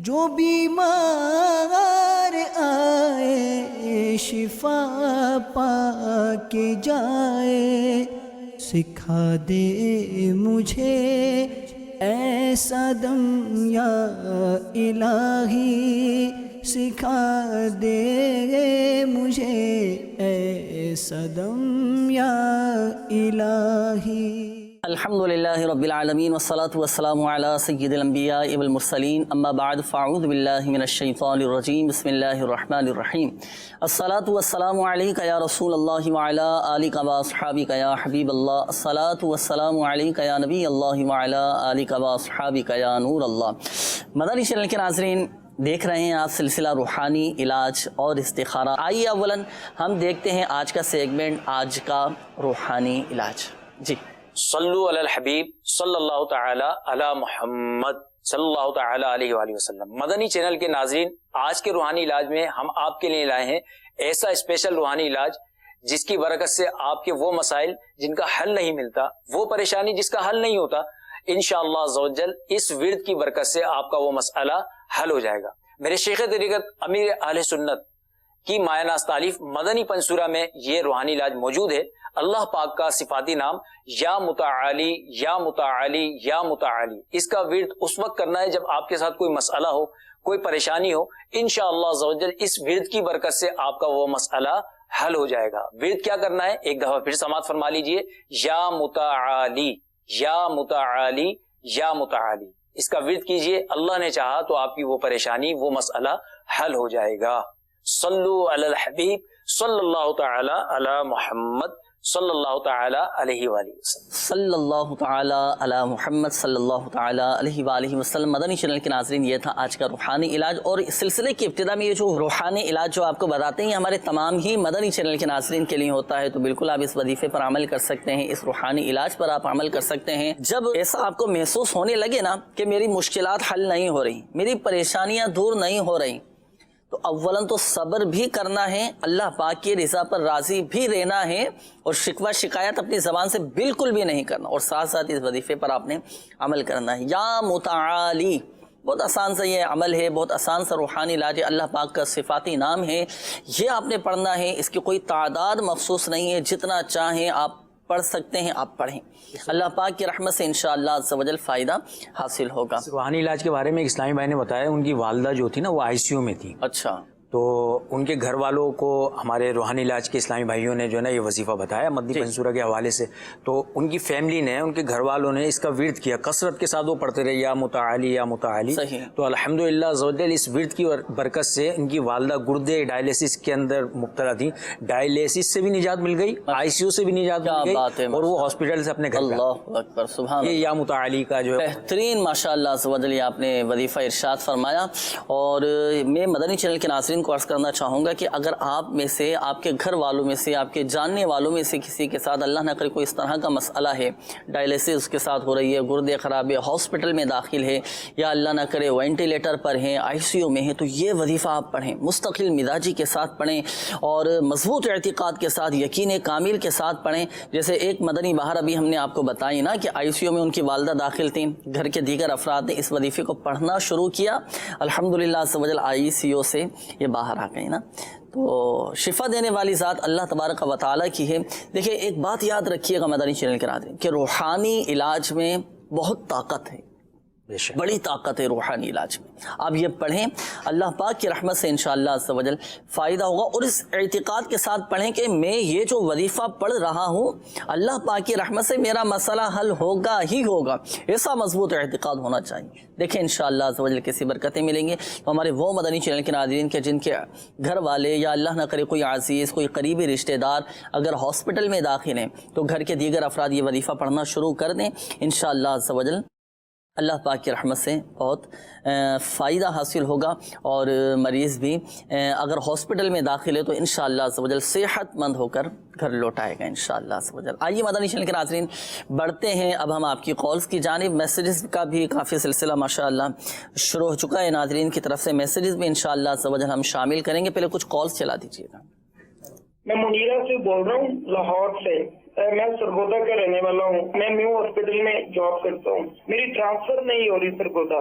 جو بیمار آئے شفا پا کے جائے، سکھا دے مجھے ایسا دم یا الہی، سکھا دے مجھے ایسا دم یا الہی۔ الحمدللہ رب العالمین والصلاة والسلام علی سید الانبیاء والمرسلین، اما بعد فاعوذ باللہ من الشیطان الرجیم، بسم اللہ الرحمن الرحیم۔ الصلاة والسلام علیکہ یا رسول اللہ وعلی آلکہ واصحابکہ یا حبیب اللہ، الصلاة والسلام علیکہ یا نبی اللہ وعلی آلکہ واصحابکہ یا نور اللہ۔ مدنی چینل کے ناظرین، دیکھ رہے ہیں آپ سلسلہ روحانی علاج اور استخارہ۔ آئیے اولاً ہم دیکھتے ہیں آج کا سیگمنٹ، آج کا روحانی علاج۔ جی صلو علی الحبیب صلی اللہ تعالی علی محمد صلی اللہ تعالی علیہ وآلہ وسلم۔ مدنی چینل کے ناظرین، آج کے روحانی علاج میں ہم آپ کے لیے لائے ہیں ایسا اسپیشل روحانی علاج جس کی برکت سے آپ کے وہ مسائل جن کا حل نہیں ملتا، وہ پریشانی جس کا حل نہیں ہوتا، انشاءاللہ عز و جل اس ورد کی برکت سے آپ کا وہ مسئلہ حل ہو جائے گا۔ میرے شیخ طریقت امیر اہل سنت کی مایہ ناز تالیف مدنی پنسورہ میں یہ روحانی علاج موجود ہے۔ اللہ پاک کا صفاتی نام یا متعالی یا متعالی یا متعالی، اس کا ورد اس وقت کرنا ہے جب آپ کے ساتھ کوئی مسئلہ ہو، کوئی پریشانی ہو، انشاءاللہ عز و جل اس ورد کی برکت سے آپ کا وہ مسئلہ حل ہو جائے گا۔ ورد کیا کرنا ہے، ایک دفعہ پھر سماعت فرما لیجئے، یا متعالی یا متعالی یا متعالی، اس کا ورد کیجئے، اللہ نے چاہا تو آپ کی وہ پریشانی، وہ مسئلہ حل ہو جائے گا۔ صلو علی الحبیب صلی اللہ تعالی علی محمد صلی اللہ تعالی علیہ وآلہ وسلم۔ صلی اللہ تعالی علی محمد صلی اللہ تعالی علیہ وآلہ وسلم۔ مدنی چینل کے ناظرین، یہ تھا آج کا روحانی علاج، اور اس سلسلے کی ابتدا میں یہ جو روحانی علاج جو آپ کو بتاتے ہیں، یہ ہمارے تمام ہی مدنی چینل کے ناظرین کے لیے ہوتا ہے، تو بالکل آپ اس وظیفے پر عمل کر سکتے ہیں، اس روحانی علاج پر آپ عمل کر سکتے ہیں۔ جب ایسا آپ کو محسوس ہونے لگے نا کہ میری مشکلات حل نہیں ہو رہی، میری پریشانیاں دور نہیں ہو رہی، تو اولاً تو صبر بھی کرنا ہے، اللہ پاک کی رضا پر راضی بھی رہنا ہے، اور شکوہ شکایت اپنی زبان سے بالکل بھی نہیں کرنا، اور ساتھ ساتھ اس وظیفے پر آپ نے عمل کرنا ہے۔ یا متعالی، بہت آسان سا یہ عمل ہے، بہت آسان سا روحانی علاج ہے، اللہ پاک کا صفاتی نام ہے، یہ آپ نے پڑھنا ہے، اس کی کوئی تعداد مخصوص نہیں ہے، جتنا چاہیں آپ پڑھ سکتے ہیں، آپ پڑھیں، اللہ پاک کی رحمت سے انشاءاللہ عز و جل فائدہ حاصل ہوگا۔ روحانی علاج کے بارے میں ایک اسلامی بھائی نے بتایا، ان کی والدہ جو تھی نا وہ ICU میں تھی، اچھا، تو ان کے گھر والوں کو ہمارے روحانی علاج کے اسلامی بھائیوں نے جو ہے نا یہ وظیفہ بتایا مدنی پنسورہ کے حوالے سے، تو ان کی فیملی نے، ان کے گھر والوں نے اس کا ورد کیا، کثرت کے ساتھ وہ پڑھتے رہے یا متعالی یا متعالی، تو الحمدللہ عز و جل اس ورد کی برکت سے ان کی والدہ گردے ڈائلیسس کے اندر مبتلا تھی، ڈائلیسس سے بھی نجات مل گئی، ICU سے بھی نجات مل گئی، اور وہ ہاسپٹل سے اپنے گھر گئے۔ اللہ اکبر، سبحان اللہ، یہ یا متعالی کا جو ہے بہترین ماشاءاللہ عز و جل یہ آپ نے وظیفہ ارشاد فرمایا۔ اور میں مدنی چینل کے ناظرین کو عرض کرنا چاہوں گا کہ اگر آپ میں سے، آپ کے گھر والوں میں سے، آپ کے جاننے والوں میں سے کسی کے ساتھ اللہ نہ کرے کوئی اس طرح کا مسئلہ ہے، ڈائلیسس اس کے ساتھ ہو رہی ہے، گردے خراب ہے، ہاسپٹل میں داخل ہے، یا اللہ نہ کرے وینٹیلیٹر پر ہیں، ICU میں ہیں، تو یہ وظیفہ آپ پڑھیں، مستقل مزاجی کے ساتھ پڑھیں، اور مضبوط اعتقاد کے ساتھ، یقین کامل کے ساتھ پڑھیں۔ جیسے ایک مدنی بہار ابھی ہم نے آپ کو بتائی نا کہ ICU میں ان کی والدہ داخل تھیں، گھر کے دیگر افراد نے اس وظیفے کو پڑھنا شروع کیا، الحمدللہ عز و جل ICU سے یہ باہر آ گئی نا۔ تو شفا دینے والی ذات اللہ تبارک و تعالیٰ کی ہے۔ دیکھیں ایک بات یاد رکھیے گا مدنی چینل کے ناظرین، کہ روحانی علاج میں بہت طاقت ہے، بڑی طاقت ہے روحانی علاج میں۔ آپ یہ پڑھیں، اللہ پاک کی رحمت سے انشاءاللہ عز و جل فائدہ ہوگا، اور اس اعتقاد کے ساتھ پڑھیں کہ میں یہ جو وظیفہ پڑھ رہا ہوں، اللہ پاک کی رحمت سے میرا مسئلہ حل ہوگا ہی ہوگا، ایسا مضبوط اعتقاد ہونا چاہیے۔ دیکھیں انشاءاللہ عز و جل کیسی برکتیں ملیں گے۔ تو ہمارے وہ مدنی چینل کے ناظرین کے جن کے گھر والے یا اللہ نہ کرے کوئی عزیز، کوئی قریبی رشتہ دار اگر ہاسپٹل میں داخل ہیں، تو گھر کے دیگر افراد یہ وظیفہ پڑھنا شروع کر دیں، انشاءاللہ عز و جل اللہ پاک کی رحمت سے بہت فائدہ حاصل ہوگا، اور مریض بھی اگر ہاسپٹل میں داخل ہے تو انشاءاللہ عز و جل صحت مند ہو کر گھر لوٹ آئے گا انشاءاللہ عز و جل۔ آئیے مدنی چینل کے ناظرین بڑھتے ہیں اب ہم آپ کی کالز کی جانب۔ میسیجز کا بھی کافی سلسلہ ماشاءاللہ شروع ہو چکا ہے، ناظرین کی طرف سے میسیجز بھی انشاءاللہ عز و جل ہم شامل کریں گے، پہلے کچھ کالز چلا دیجیے گا۔ میں منیرہ سے بول رہا ہوں، لاہور سے۔ میں سرگودا کا رہنے والا ہوں، میں نیو ہاسپٹل میں جاب کرتا ہوں، میری ٹرانسفر نہیں ہو رہی سرگودا،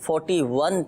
41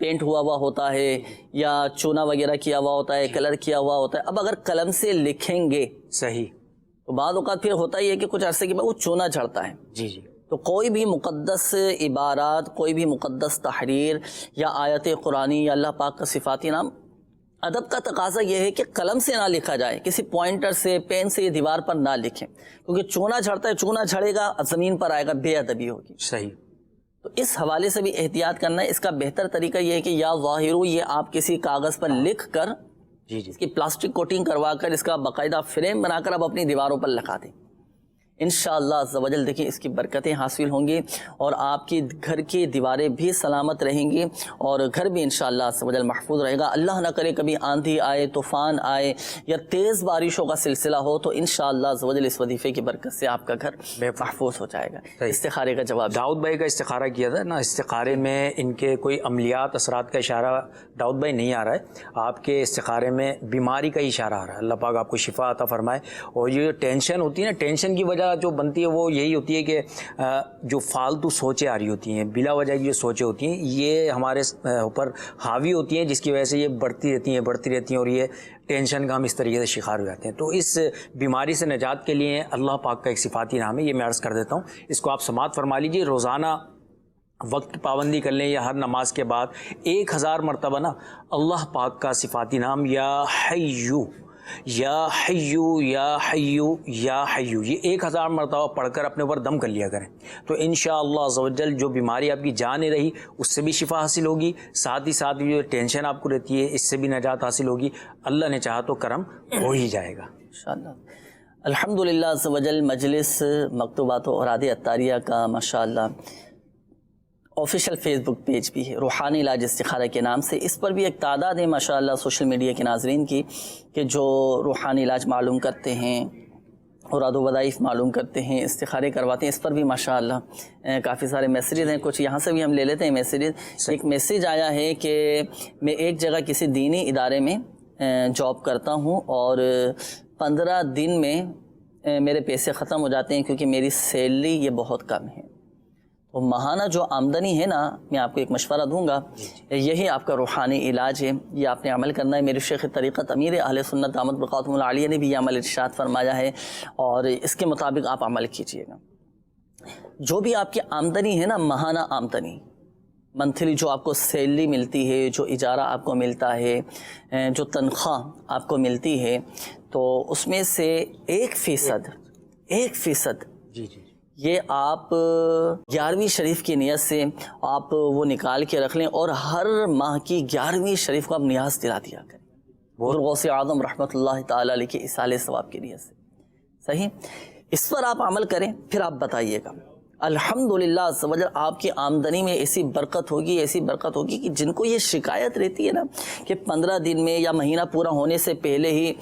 پینٹ ہوا ہوا ہوتا ہے یا چونا وغیرہ کیا ہوا ہوتا ہے, کلر کیا ہوا ہوتا ہے. اب اگر قلم سے لکھیں گے صحیح تو بعض اوقات پھر ہوتا ہی ہے کہ کچھ عرصے کے بعد وہ چونا جھڑتا ہے. جی جی. تو کوئی بھی مقدس عبارات, کوئی بھی مقدس تحریر یا آیت قرآنی یا اللہ پاک کا صفاتی نام, ادب کا تقاضا یہ ہے کہ قلم سے نہ لکھا جائے, کسی پوائنٹر سے, پین سے یہ دیوار پر نہ لکھیں, کیونکہ چونا جھڑتا ہے, چونا جھڑے گا زمین پر آئے گا, بے ادبی ہوگی. صحیح. تو اس حوالے سے بھی احتیاط کرنا ہے. اس کا بہتر طریقہ یہ ہے کہ یا ظاہرو, یہ آپ کسی کاغذ پر لکھ کر جی جی اس کی پلاسٹک کوٹنگ کروا کر اس کا باقاعدہ فریم بنا کر اب اپنی دیواروں پر لگا دیں. انشاءاللہ عز و جل دیکھیں اس کی برکتیں حاصل ہوں گی اور آپ کی گھر کی دیواریں بھی سلامت رہیں گی اور گھر بھی انشاءاللہ عز و جل محفوظ رہے گا. اللہ نہ کرے کبھی آندھی آئے, طوفان آئے یا تیز بارشوں کا سلسلہ ہو تو انشاءاللہ عز و جل اس وظیفے کی برکت سے آپ کا گھر محفوظ ہو جائے گا. استخارے کا جواب داؤد بھائی کا استخارہ کیا تھا نا, استخارے میں ان کے کوئی عملیات اثرات کا اشارہ داؤد بھائی نہیں آ رہا ہے, آپ کے استخارے میں بیماری کا اشارہ آ رہا ہے. اللہ پاک آپ کو شفا عطا فرمائے. اور یہ ٹینشن ہوتی ہے نا, ٹینشن کی وجہ جو بنتی ہے وہ یہی ہوتی ہے کہ جو فالتو سوچیں آ رہی ہوتی ہیں, بلا وجہ کی جو سوچیں ہوتی ہیں یہ ہمارے اوپر حاوی ہوتی ہیں, جس کی وجہ سے یہ بڑھتی رہتی ہیں اور یہ ٹینشن کا ہم اس طریقے سے شکار ہو جاتے ہیں. تو اس بیماری سے نجات کے لیے اللہ پاک کا ایک صفاتی نام ہے, یہ میں عرض کر دیتا ہوں, اس کو آپ سماعت فرما لیجیے. روزانہ وقت پابندی کر لیں یا ہر نماز کے بعد 1000 مرتبہ نا اللہ پاک کا صفاتی نام یا حیو یا حیو یا حیو یا حیو یہ 1000 مرتبہ پڑھ کر اپنے اوپر دم کر لیا کریں. تو انشاءاللہ عز و جل جو بیماری آپ کی جا نہیں رہی اس سے بھی شفا حاصل ہوگی, ساتھ ہی ساتھ جو ٹینشن آپ کو رہتی ہے اس سے بھی نجات حاصل ہوگی. اللہ نے چاہا تو کرم ہو ہی جائے گا انشاءاللہ. الحمدللہ عز و جل مجلس مکتوبات و اوراد عطاریہ کا ماشاءاللہ آفیشیل فیس بک پیج بھی ہے, روحانی علاج استخارہ کے نام سے. اس پر بھی ایک تعداد ہے ماشاءاللہ سوشل میڈیا کے ناظرین کی کہ جو روحانی علاج معلوم کرتے ہیں, اوراد و وظائف معلوم کرتے ہیں, استخارے کرواتے ہیں. اس پر بھی ماشاءاللہ کافی سارے میسیجز ہیں, کچھ یہاں سے بھی ہم لے لیتے ہیں میسیجز. ایک میسیج آیا ہے کہ میں ایک جگہ کسی دینی ادارے میں جاب کرتا ہوں اور 15 دن میں میرے پیسے ختم ہو جاتے ہیں کیونکہ میری سیلری یہ بہت کم ہے. تو ماہانہ جو آمدنی ہے نا, میں آپ کو ایک مشورہ دوں گا, یہی آپ کا روحانی علاج ہے, یہ آپ نے عمل کرنا ہے. میرے شیخ طریقت امیر اہل سنت دامت برکاتہم العالیہ نے بھی یہ عمل ارشاد فرمایا ہے اور اس کے مطابق آپ عمل کیجئے گا. جو بھی آپ کی آمدنی ہے نا, ماہانہ آمدنی, منتھلی جو آپ کو سیلری ملتی ہے, جو اجارہ آپ کو ملتا ہے, جو تنخواہ آپ کو ملتی ہے, تو اس میں سے 1% جی جی یہ آپ 11ویں شریف کی نیت سے آپ وہ نکال کے رکھ لیں اور ہر ماہ کی 11ویں شریف کو آپ نیاز دلا دیا کریں حضرت غوث اعظم رحمۃ اللہ تعالی علیہ کے اصالہ ثواب کی نیت سے. صحیح, اس پر آپ عمل کریں, پھر آپ بتائیے گا. الحمدللہ عز و جل آپ کی آمدنی میں ایسی برکت ہوگی کہ جن کو یہ شکایت رہتی ہے نا کہ 15 دن میں یا مہینہ پورا ہونے سے پہلے ہی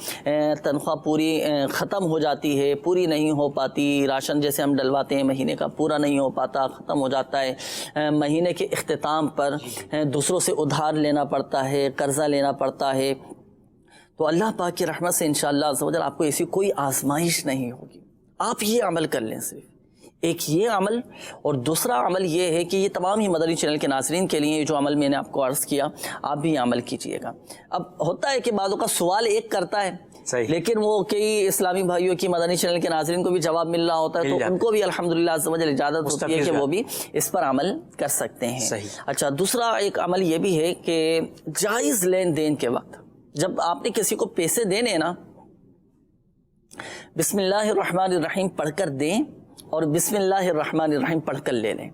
تنخواہ پوری ختم ہو جاتی ہے, پوری نہیں ہو پاتی, راشن جیسے ہم ڈلواتے ہیں مہینے کا پورا نہیں ہو پاتا, ختم ہو جاتا ہے, مہینے کے اختتام پر دوسروں سے ادھار لینا پڑتا ہے, قرضہ لینا پڑتا ہے, تو اللہ پاک کی رحمت سے انشاءاللہ عز و جل آپ کو ایسی کوئی آزمائش نہیں ہوگی. آپ یہ عمل کر لیں, صرف ایک یہ عمل. اور دوسرا عمل یہ ہے کہ یہ تمام ہی مدنی چینل کے ناظرین کے لیے جو عمل میں نے آپ کو عرض کیا, آپ بھی یہ عمل کیجئے گا. اب ہوتا ہے کہ بعضوں کا سوال ایک کرتا ہے صحیح, لیکن وہ کئی اسلامی بھائیوں کی مدنی چینل کے ناظرین کو بھی جواب مل رہا ہوتا ہے, تو ان کو بھی الحمدللہ عز و جل اجازت ہوتی ہے کہ وہ بھی اس پر عمل کر سکتے ہیں. اچھا, دوسرا ایک عمل یہ بھی ہے کہ جائز لین دین کے وقت جب آپ نے کسی کو پیسے دینے نا, بسم اللہ الرحمن الرحیم پڑھ کر دیں اور بسم اللہ الرحمن الرحیم پڑھ کر لے لیں.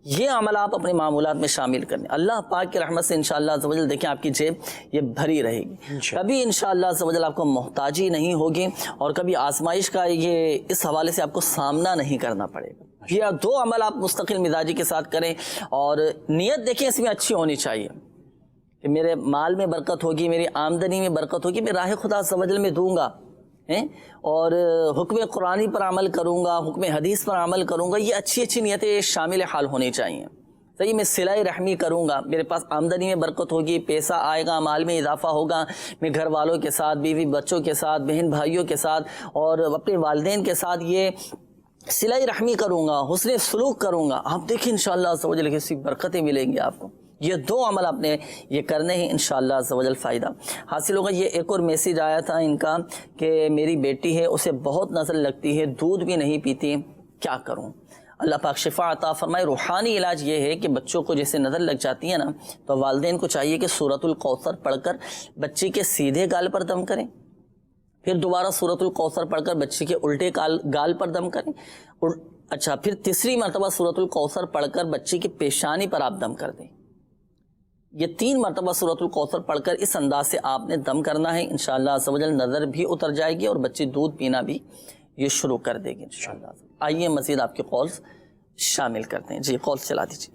یہ عمل آپ اپنے معمولات میں شامل کریں. اللہ پاک کی رحمت سے انشاءاللہ عز و جل دیکھیں آپ کی جیب یہ بھری رہے گی, کبھی انشاءاللہ عز و جل آپ کو محتاجی نہیں ہوگی اور کبھی آزمائش کا یہ اس حوالے سے آپ کو سامنا نہیں کرنا پڑے گا. یہ 2 عمل آپ مستقل مزاجی کے ساتھ کریں اور نیت دیکھیں اس میں اچھی ہونی چاہیے کہ میرے مال میں برکت ہوگی, میری آمدنی میں برکت ہوگی, میں راہ خدا عز و جل میں دوں گا اور حکم قرآنی پر عمل کروں گا, حکم حدیث پر عمل کروں گا. یہ اچھی نیتیں شامل حال ہونی چاہیے. صحیح, میں صلہ رحمی کروں گا, میرے پاس آمدنی میں برکت ہوگی, پیسہ آئے گا, مال میں اضافہ ہوگا, میں گھر والوں کے ساتھ, بیوی بچوں کے ساتھ, بہن بھائیوں کے ساتھ اور اپنے والدین کے ساتھ یہ صلہ رحمی کروں گا, حسن سلوک کروں گا. آپ دیکھیں انشاءاللہ عز و جل کیسی برکتیں ملیں گی آپ کو. یہ 2 عمل آپ نے یہ کرنے ہیں، انشاءاللہ عز و جل فائدہ حاصل ہوگا۔ یہ ایک اور میسیج آیا تھا ان کا کہ میری بیٹی ہے، اسے بہت نظر لگتی ہے، دودھ بھی نہیں پیتی، کیا کروں؟ اللہ پاک شفا عطا فرمائے۔ روحانی علاج یہ ہے کہ بچوں کو جیسے نظر لگ جاتی ہے نا، تو والدین کو چاہیے کہ سورۃ الکوثر پڑھ کر بچی کے سیدھے گال پر دم کریں، پھر دوبارہ سورۃ الکوثر پڑھ کر بچی کے الٹے گال پر دم کریں، اچھا پھر تیسری مرتبہ سورۃ الکوثر پڑھ کر بچی کی پیشانی پر آپ دم کر دیں۔ یہ 3 مرتبہ سورۃ الکوثر پڑھ کر اس انداز سے آپ نے دم کرنا ہے، انشاءاللہ عز و جل نظر بھی اتر جائے گی اور بچی دودھ پینا بھی یہ شروع کر دے گی انشاءاللہ۔ آئیے مزید آپ کے کالز شامل کرتے ہیں۔ جی کال چلا دیجیے۔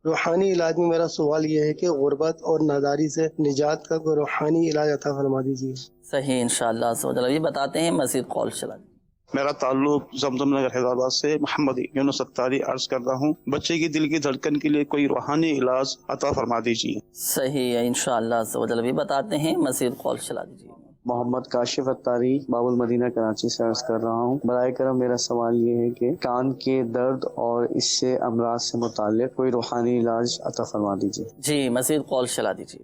روحانی علاج میں میرا سوال یہ ہے کہ غربت اور ناداری سے نجات کا کوئی روحانی علاج عطا فرما دیجیے۔ صحیح انشاءاللہ عز و جل، یہ بتاتے ہیں، مزید کال چلا دیجیے۔ میرا تعلق زمزم نگر حیدرآباد سے محمد یونس ستاری عرض کر رہا ہوں، بچے کی دل کی دھڑکن کے لیے کوئی روحانی علاج عطا فرما دیجیے۔ صحیح ہے انشاءاللہ عز و جل، بھی بتاتے ہیں، مزید کال چلا دیجیے۔ محمد کاشف اتاری باب المدینہ کراچی سے عرض کر رہا ہوں، برائے کرم میرا سوال یہ ہے کہ کان کے درد اور اس سے امراض سے متعلق کوئی روحانی علاج عطا فرما دیجیے۔ جی مزید کال چلا دیجیے۔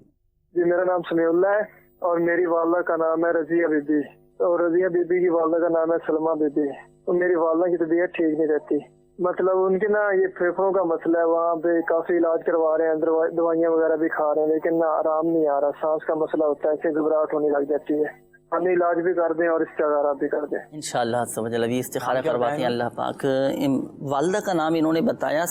جی میرا نام سمیع اللہ ہے اور میری والدہ کا نام ہے رضیہ بی بی، اور رضیہ بی بی کی والدہ کا نام ہے سلمہ بی بی، اور میری والدہ کی طبیعت ٹھیک نہیں رہتی، مطلب ان کے نا یہ پھیپھڑوں کا مسئلہ ہے، وہاں پہ کافی علاج کروا رہے ہیں، دوائیاں وغیرہ بھی کھا رہے ہیں، لیکن نہ آرام نہیں آ رہا، سانس کا مسئلہ ہوتا ہے، ایسے گھبراہٹ ہونے لگ جاتی ہے، ہم علاج بھی کر دیں اور استخارہ بھی کر دیں انشاءاللہ عز و جل۔ ابھی استخارہ کرواتے ہیں اللہ پاک۔ والدہ کا نام انہوں نے بتایا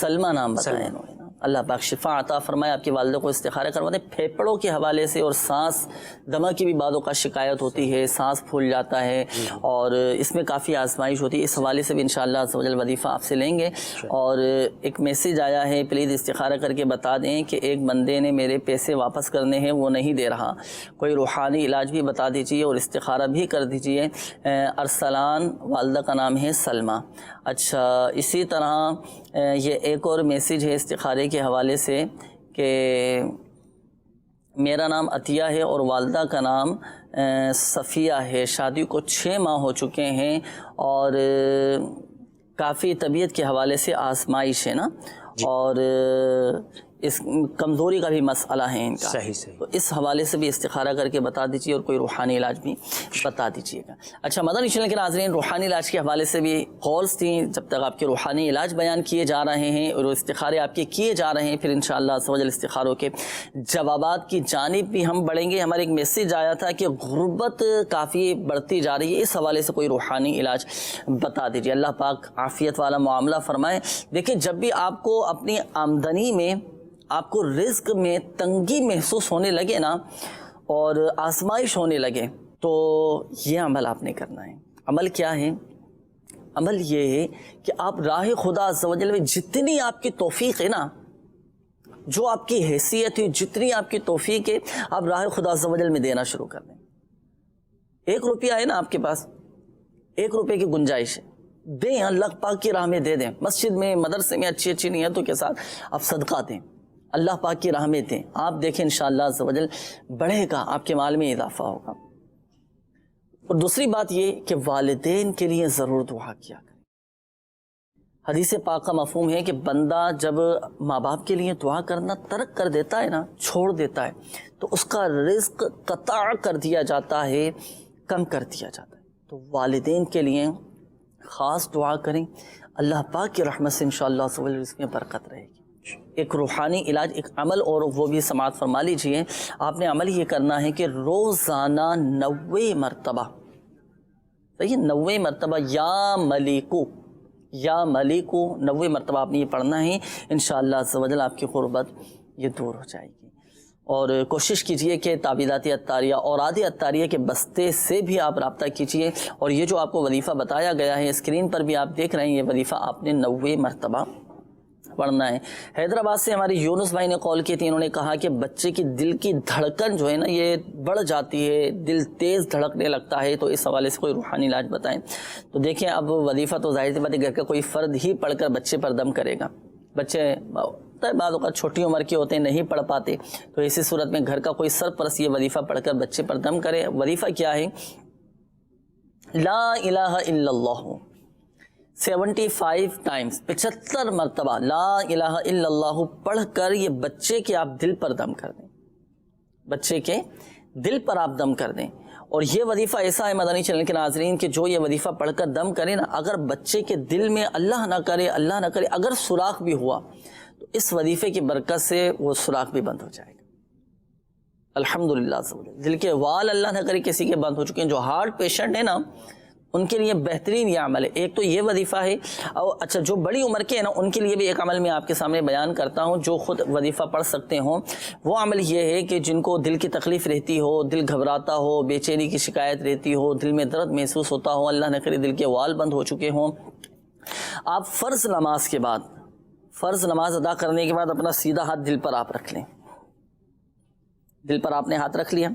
سلمہ نام بتایا انہوں نے، اللہ پاک شفا عطا فرمائے، آپ کی والدہ کو استخارہ کرواتے ہیں۔ پھیپڑوں کے حوالے سے اور سانس دمہ کی بھی بعض اوقات شکایت ہوتی ہے، سانس پھول جاتا ہے اور اس میں کافی آزمائش ہوتی ہے، اس حوالے سے بھی انشاءاللہ عز و جل وظیفہ آپ سے لیں گے۔ اور ایک میسیج آیا ہے، پلیز استخارہ کر کے بتا دیں کہ ایک بندے نے میرے پیسے واپس کرنے ہیں، وہ نہیں دے رہا، کوئی روحانی علاج بھی بتا دیجیے اور استخارہ بھی کر دیجیے۔ ارسلان والدہ کا نام ہے سلمہ۔ اچھا اسی طرح یہ ایک اور میسیج ہے استخارے کے حوالے سے کہ میرا نام عطیہ ہے اور والدہ کا نام صفیہ ہے، شادی کو 6 ماہ ہو چکے ہیں اور کافی طبیعت کے حوالے سے آزمائش ہے نا، اور اس کمزوری کا بھی مسئلہ ہے ان کا، صحیح تو اس حوالے سے بھی استخارہ کر کے بتا دیجیے اور کوئی روحانی علاج بھی بتا دیجیے گا۔ اچھا مدنی چینل کے ناظرین، روحانی علاج کے حوالے سے بھی کالز تھیں، جب تک آپ کے روحانی علاج بیان کیے جا رہے ہیں اور استخارے آپ کے کیے جا رہے ہیں، پھر انشاءاللہ عز و جل استخاروں کے جوابات کی جانب بھی ہم بڑھیں گے۔ ہمارے ایک میسیج آیا تھا کہ غربت کافی بڑھتی جا رہی ہے، اس حوالے سے کوئی روحانی علاج بتا دیجیے، اللہ پاک عافیت والا معاملہ فرمائے۔ دیکھیں جب بھی آپ کو اپنی آمدنی میں، آپ کو رزق میں تنگی محسوس ہونے لگے نا اور آزمائش ہونے لگے، تو یہ عمل آپ نے کرنا ہے۔ عمل کیا ہے؟ عمل یہ ہے کہ آپ راہ خدا عز و جل میں جتنی آپ کی توفیق ہے نا، جو آپ کی حیثیت ہے، جتنی آپ کی توفیق ہے، آپ راہ خدا عز و جل میں دینا شروع کر دیں۔ 1 روپیہ ہے نا آپ کے پاس، 1 روپے کی گنجائش ہے، دیں، اللہ پاک کی راہ میں دے دیں، مسجد میں، مدرسے میں اچھی نیتوں کے ساتھ آپ صدقہ دیں، اللہ پاک کی راہ میں دیں، آپ دیکھیں انشاءاللہ عز و جل بڑھے گا، آپ کے مال میں اضافہ ہوگا۔ اور دوسری بات یہ کہ والدین کے لیے ضرور دعا کیا کریں۔ حدیث پاک کا مفہوم ہے کہ بندہ جب ماں باپ کے لیے دعا کرنا ترک کر دیتا ہے نا، چھوڑ دیتا ہے، تو اس کا رزق قطع کر دیا جاتا ہے، کم کر دیا جاتا ہے۔ تو والدین کے لیے خاص دعا کریں، اللہ پاک کی رحمت سے انشاءاللہ عز و جل رزق میں برکت رہے گی۔ ایک روحانی علاج، ایک عمل، اور وہ بھی سماعت فرما لیجئے۔ آپ نے عمل یہ کرنا ہے کہ روزانہ 90 مرتبہ، صحیح، 90 مرتبہ یا ملیکو، یا ملیکو 90 مرتبہ آپ نے یہ پڑھنا ہے، انشاءاللہ عز و جل آپ کی غربت یہ دور ہو جائے گی۔ اور کوشش کیجئے کہ تعویذات عطاریہ اور اوراد عطاریہ کے بستے سے بھی آپ رابطہ کیجئے، اور یہ جو آپ کو وظیفہ بتایا گیا ہے اسکرین پر بھی آپ دیکھ رہے ہیں، یہ وظیفہ آپ نے 90 مرتبہ پڑھنا ہے۔ حیدرآباد سے ہماری یونس بھائی نے کال کی تھی، انہوں نے کہا کہ بچے کی دل کی دھڑکن جو ہے نا یہ بڑھ جاتی ہے، دل تیز دھڑکنے لگتا ہے، تو اس حوالے سے کوئی روحانی علاج بتائیں۔ تو دیکھیں اب وظیفہ تو ظاہر سی بات ہے گھر کا کوئی فرد ہی پڑھ کر بچے پر دم کرے گا، بچے بعض اوقات چھوٹی عمر کے ہوتے ہیں، نہیں پڑھ پاتے، تو اسی صورت میں گھر کا کوئی سرپرست یہ وظیفہ پڑھ کر بچے پر دم کرے۔ وظیفہ کیا ہے؟ لا الہ الا اللہ 75 ٹائمز 75 مرتبہ لا الہ الا اللہ پڑھ کر یہ بچے کے آپ دل پر دم کر دیں، بچے کے دل پر آپ دم کر دیں. اور یہ وظیفہ ایسا ہے مدنی چینل کے ناظرین کہ جو یہ وظیفہ پڑھ کر دم کرے نا، اگر بچے کے دل میں اللہ نہ کرے اگر سوراخ بھی ہوا تو اس وظیفے کی برکت سے وہ سوراخ بھی بند ہو جائے گا. الحمدللہ. دل کے وال اللہ نہ کرے کسی کے بند ہو چکے ہیں، جو ہارٹ پیشنٹ ہیں نا ان کے لیے بہترین یہ عمل ہے. ایک تو یہ وظیفہ ہے، اور اچھا جو بڑی عمر کے ہیں نا ان کے لیے بھی ایک عمل میں آپ کے سامنے بیان کرتا ہوں جو خود وظیفہ پڑھ سکتے ہوں. وہ عمل یہ ہے کہ جن کو دل کی تکلیف رہتی ہو، دل گھبراتا ہو، بے چینی کی شکایت رہتی ہو، دل میں درد محسوس ہوتا ہو، اللہ نہ کرے دل کے وال بند ہو چکے ہوں، آپ فرض نماز ادا کرنے کے بعد اپنا سیدھا ہاتھ دل پر آپ رکھ لیں. دل پر آپ نے ہاتھ رکھ لیا.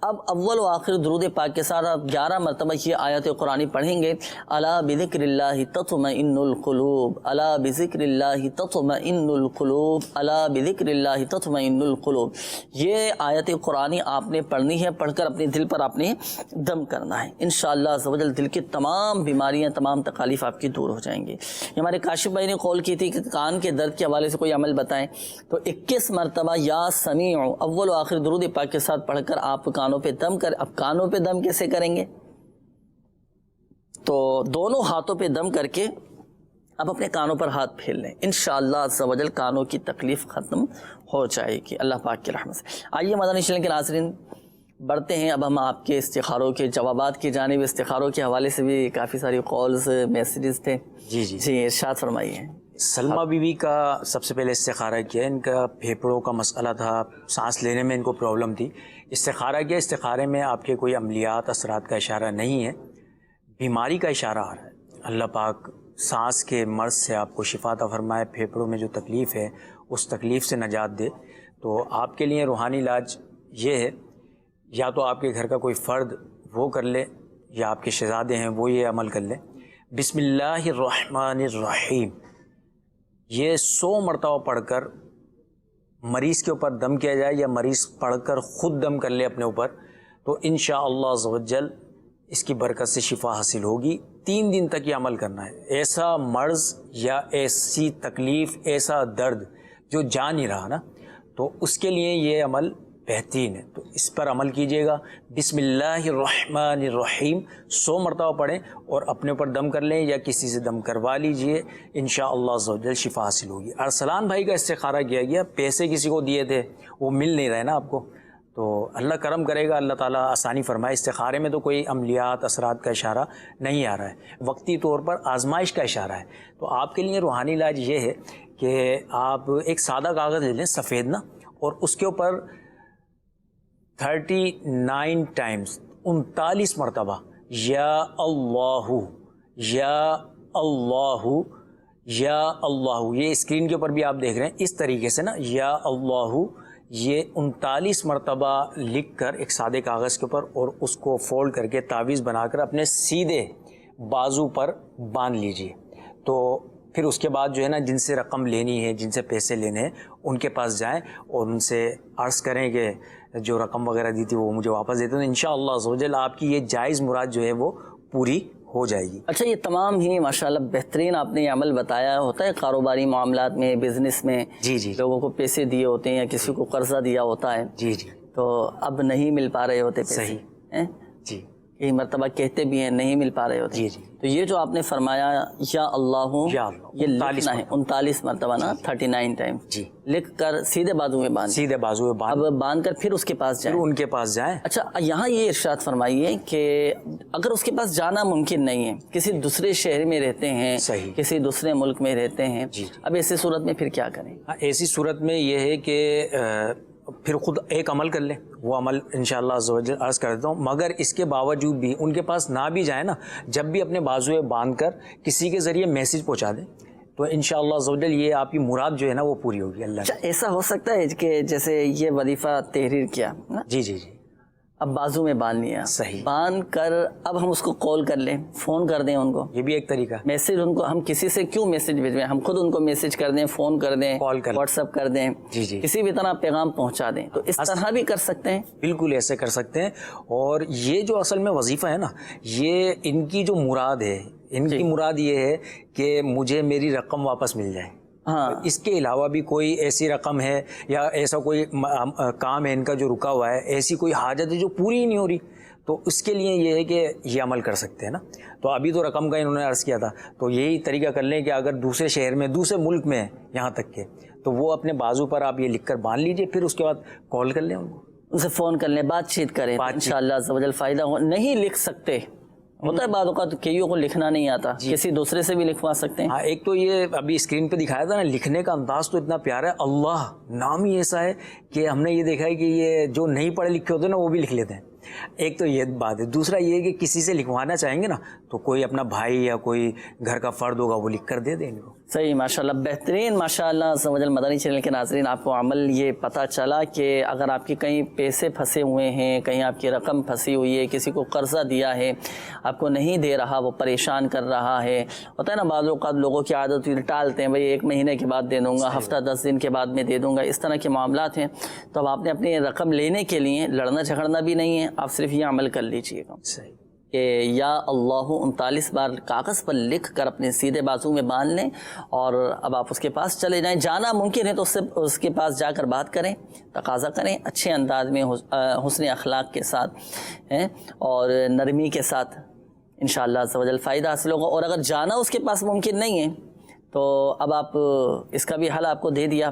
اب اول و آخر درود پاک کے ساتھ آپ 11 مرتبہ یہ آیت قرآنی پڑھیں گے. الا بذکر اللہ تطمئن القلوب، الا بذکر اللہ تطمئن القلوب، الا بذکر اللہ تطمئن القلوب. یہ آیت قرآنی آپ نے پڑھنی ہے، پڑھ کر اپنے دل پر آپ نے دم کرنا ہے. انشاءاللہ عز و جل دل کی تمام بیماریاں، تمام تکالیف آپ کی دور ہو جائیں گی. ہمارے کاشف بھائی نے کال کی تھی کہ کان کے درد کے حوالے سے کوئی عمل بتائیں، تو 21 مرتبہ یا سمیع اول و آخر درود پاک کے ساتھ پڑھ کر آپ کانوں پہ دم کر. اب کانوں پہ دم کیسے کریں گے؟ تو دونوں ہاتھوں پہ دم کر کے اب اپنے کانوں پر ہاتھ پھیر لیں. انشاءاللہ عز و جل کانوں کی تکلیف ختم ہو جائے گی اللہ پاک کی رحمت سے. آئیے مدنی چینل کے ناظرین بڑھتے ہیں. اب ہم آپ کے استخاروں کے جوابات کی جانب. استخاروں کے حوالے سے بھی کافی ساری کالز میسیجز تھے. جی ارشاد فرمائیے. سلمہ بی بی کا سب سے پہلے استخارہ کیا. ان کا پھیپھڑوں کا مسئلہ تھا، سانس لینے میں ان کو پرابلم تھی. استخارہ کیا. استخارے میں آپ کے کوئی عملیات اثرات کا اشارہ نہیں ہے، بیماری کا اشارہ آ رہا ہے. اللہ پاک سانس کے مرض سے آپ کو شفا عطا فرمائے، پھیپھڑوں میں جو تکلیف ہے اس تکلیف سے نجات دے. تو آپ کے لیے روحانی علاج یہ ہے، یا تو آپ کے گھر کا کوئی فرد وہ کر لے، یا آپ کے شہزادے ہیں وہ یہ عمل کر لیں. بسم اللہ الرحمن الرحیم یہ 100 مرتبہ پڑھ کر مریض کے اوپر دم کیا جائے، یا مریض پڑھ کر خود دم کر لے اپنے اوپر، تو انشاءاللہ عز و جل اس کی برکت سے شفا حاصل ہوگی. 3 دن تک یہ عمل کرنا ہے. ایسا مرض یا ایسی تکلیف، ایسا درد جو جا نہیں رہا نا، تو اس کے لیے یہ عمل بہترین ہے. تو اس پر عمل کیجئے گا. بسم اللہ الرحمن الرحیم 100 مرتبہ پڑھیں اور اپنے اوپر دم کر لیں، یا کسی سے دم کروا لیجئے. انشاءاللہ عز و جل شفا حاصل ہوگی. ارسلان بھائی کا استخارہ کیا گیا، پیسے کسی کو دیے تھے وہ مل نہیں رہے نا آپ کو، تو اللہ کرم کرے گا، اللہ تعالیٰ آسانی فرمائے. استخارے میں تو کوئی عملیات اثرات کا اشارہ نہیں آ رہا ہے، وقتی طور پر آزمائش کا اشارہ ہے. تو آپ کے لیے روحانی علاج یہ ہے کہ آپ ایک سادہ کاغذ لے لیں سفید نا، اور اس کے اوپر 39 ٹائمز 39 مرتبہ یا اللہ یا اللہ یا اللہ، یہ اسکرین کے اوپر بھی آپ دیکھ رہے ہیں اس طریقے سے نا، یا اللہ، یہ 39 مرتبہ لکھ کر ایک سادے کاغذ کے اوپر، اور اس کو فولڈ کر کے تعویذ بنا کر اپنے سیدھے بازو پر باندھ لیجئے. تو پھر اس کے بعد جو ہے نا، جن سے رقم لینی ہے، جن سے پیسے لینے ہیں، ان کے پاس جائیں اور ان سے عرض کریں کہ جو رقم وغیرہ دی تھی وہ مجھے واپس دیتے ہیں. انشاءاللہ عز و جل آپ کی یہ جائز مراد جو ہے وہ پوری ہو جائے گی. اچھا، یہ تمام ہی ماشاءاللہ بہترین آپ نے یہ عمل بتایا. ہوتا ہے کاروباری معاملات میں، بزنس میں لوگوں کو پیسے دیے ہوتے ہیں یا کسی کو قرضہ دیا ہوتا ہے، تو اب نہیں مل پا رہے ہوتے پیسے. صحیح. جی کئی مرتبہ کہتے بھی ہیں نہیں مل پا رہے ہوتے. تو یہ جو آپ نے فرمایا یا اللہ، یہ لکھنا ہے 39 مرتبہ نا، 39 ٹائم لکھ کر سیدھے بازو میں باندھ، سیدھے بازو میں باندھ، اب باندھ کر پھر اس کے پاس جائیں. ان کے پاس جائیں. اچھا، یہاں یہ ارشاد فرمائیے کہ اگر اس کے پاس جانا ممکن نہیں ہے، کسی دوسرے شہر میں رہتے ہیں، کسی دوسرے ملک میں رہتے ہیں، اب ایسی صورت میں پھر کیا کریں؟ ایسی صورت میں یہ ہے کہ پھر خود ایک عمل کر لیں. وہ عمل انشاءاللہ عز و جل عرض کر دیتا ہوں. مگر اس کے باوجود بھی ان کے پاس نہ بھی جائیں نا، جب بھی اپنے بازوئے باندھ کر کسی کے ذریعے میسیج پہنچا دیں، تو انشاءاللہ عز و جل یہ آپ کی مراد جو ہے نا وہ پوری ہوگی. اللہ ایسا ہو سکتا ہے کہ جیسے یہ وظیفہ تحریر کیا، جی اب بازو میں باندھ لیا، صحیح، باندھ کر اب ہم اس کو کال کر لیں، فون کر دیں ان کو. یہ بھی ایک طریقہ. میسیج ان کو ہم کسی سے کیوں میسیج بھیجویں، ہم خود ان کو میسیج کر دیں، فون کر دیں، واٹس ایپ کر دیں، کسی بھی طرح پیغام پہنچا دیں. تو اس طرح بھی کر سکتے ہیں. بالکل ایسے کر سکتے ہیں. اور یہ جو اصل میں وظیفہ ہے نا، یہ ان کی جو مراد ہے، ان کی مراد یہ ہے کہ مجھے میری رقم واپس مل جائے. ہاں اس کے علاوہ بھی کوئی ایسی رقم ہے یا ایسا کوئی کام ہے ان کا جو رکا ہوا ہے, ایسی کوئی حاجت ہے جو پوری ہی نہیں ہو رہی, تو اس کے لیے یہ ہے کہ یہ عمل کر سکتے ہیں نا. تو ابھی تو رقم کا انہوں نے عرض کیا تھا, تو یہی طریقہ کر لیں کہ اگر دوسرے شہر میں دوسرے ملک میں یہاں تک کہ, تو وہ اپنے بازو پر آپ یہ لکھ کر باندھ لیجئے, پھر اس کے بعد کال کر لیں ان کو, ان سے فون کر لیں, بات چیت کریں, انشاءاللہ عز و جل فائدہ ہو. نہیں لکھ سکتے, ہوتا ہے بعض اوقات کئیوں کو لکھنا نہیں آتا, کسی دوسرے سے بھی لکھوا سکتے ہیں. ہاں ایک تو یہ ابھی اسکرین پہ دکھایا تھا نا, لکھنے کا انداز تو اتنا پیارا ہے, اللہ نام ہی ایسا ہے کہ ہم نے یہ دیکھا ہے کہ یہ جو نہیں پڑھے لکھے ہوتے ہیں نا وہ بھی لکھ لیتے ہیں. ایک تو یہ بات ہے. دوسرا یہ ہے کہ کسی سے لکھوانا چاہیں گے نا تو کوئی اپنا بھائی یا کوئی گھر کا فرد ہوگا وہ لکھ کر دے دیں گے. صحیح, ماشاءاللہ بہترین. ماشاءاللہ عز و جل مدنی چینل کے ناظرین, آپ کو عمل یہ پتہ چلا کہ اگر آپ کی کہیں پیسے پھنسے ہوئے ہیں, کہیں آپ کی رقم پھنسی ہوئی ہے, کسی کو قرضہ دیا ہے آپ کو نہیں دے رہا, وہ پریشان کر رہا ہے, ہوتا ہے نا بعض اوقات لوگوں کی عادت ٹالتے ہیں, بھائی 1 مہینے کے بعد دے دوں گا, ہفتہ 10 دن کے بعد میں دے دوں گا, اس طرح کے معاملات ہیں. تو اب آپ نے اپنی رقم لینے کے لیے لڑنا جھگڑنا بھی نہیں ہے, آپ صرف یہ عمل کر لیجیے گا کہ یا اللہ 39 بار کاغذ پر لکھ کر اپنے سیدھے بازو میں باندھ لیں, اور اب آپ اس کے پاس چلے جائیں. جانا ممکن ہے تو اس کے پاس جا کر بات کریں, تقاضا کریں اچھے انداز میں, حسن اخلاق کے ساتھ اور نرمی کے ساتھ, انشاءاللہ عز و جل فائدہ حاصل ہوگا. اور اگر جانا اس کے پاس ممکن نہیں ہے تو اب آپ اس کا بھی حل آپ کو دے دیا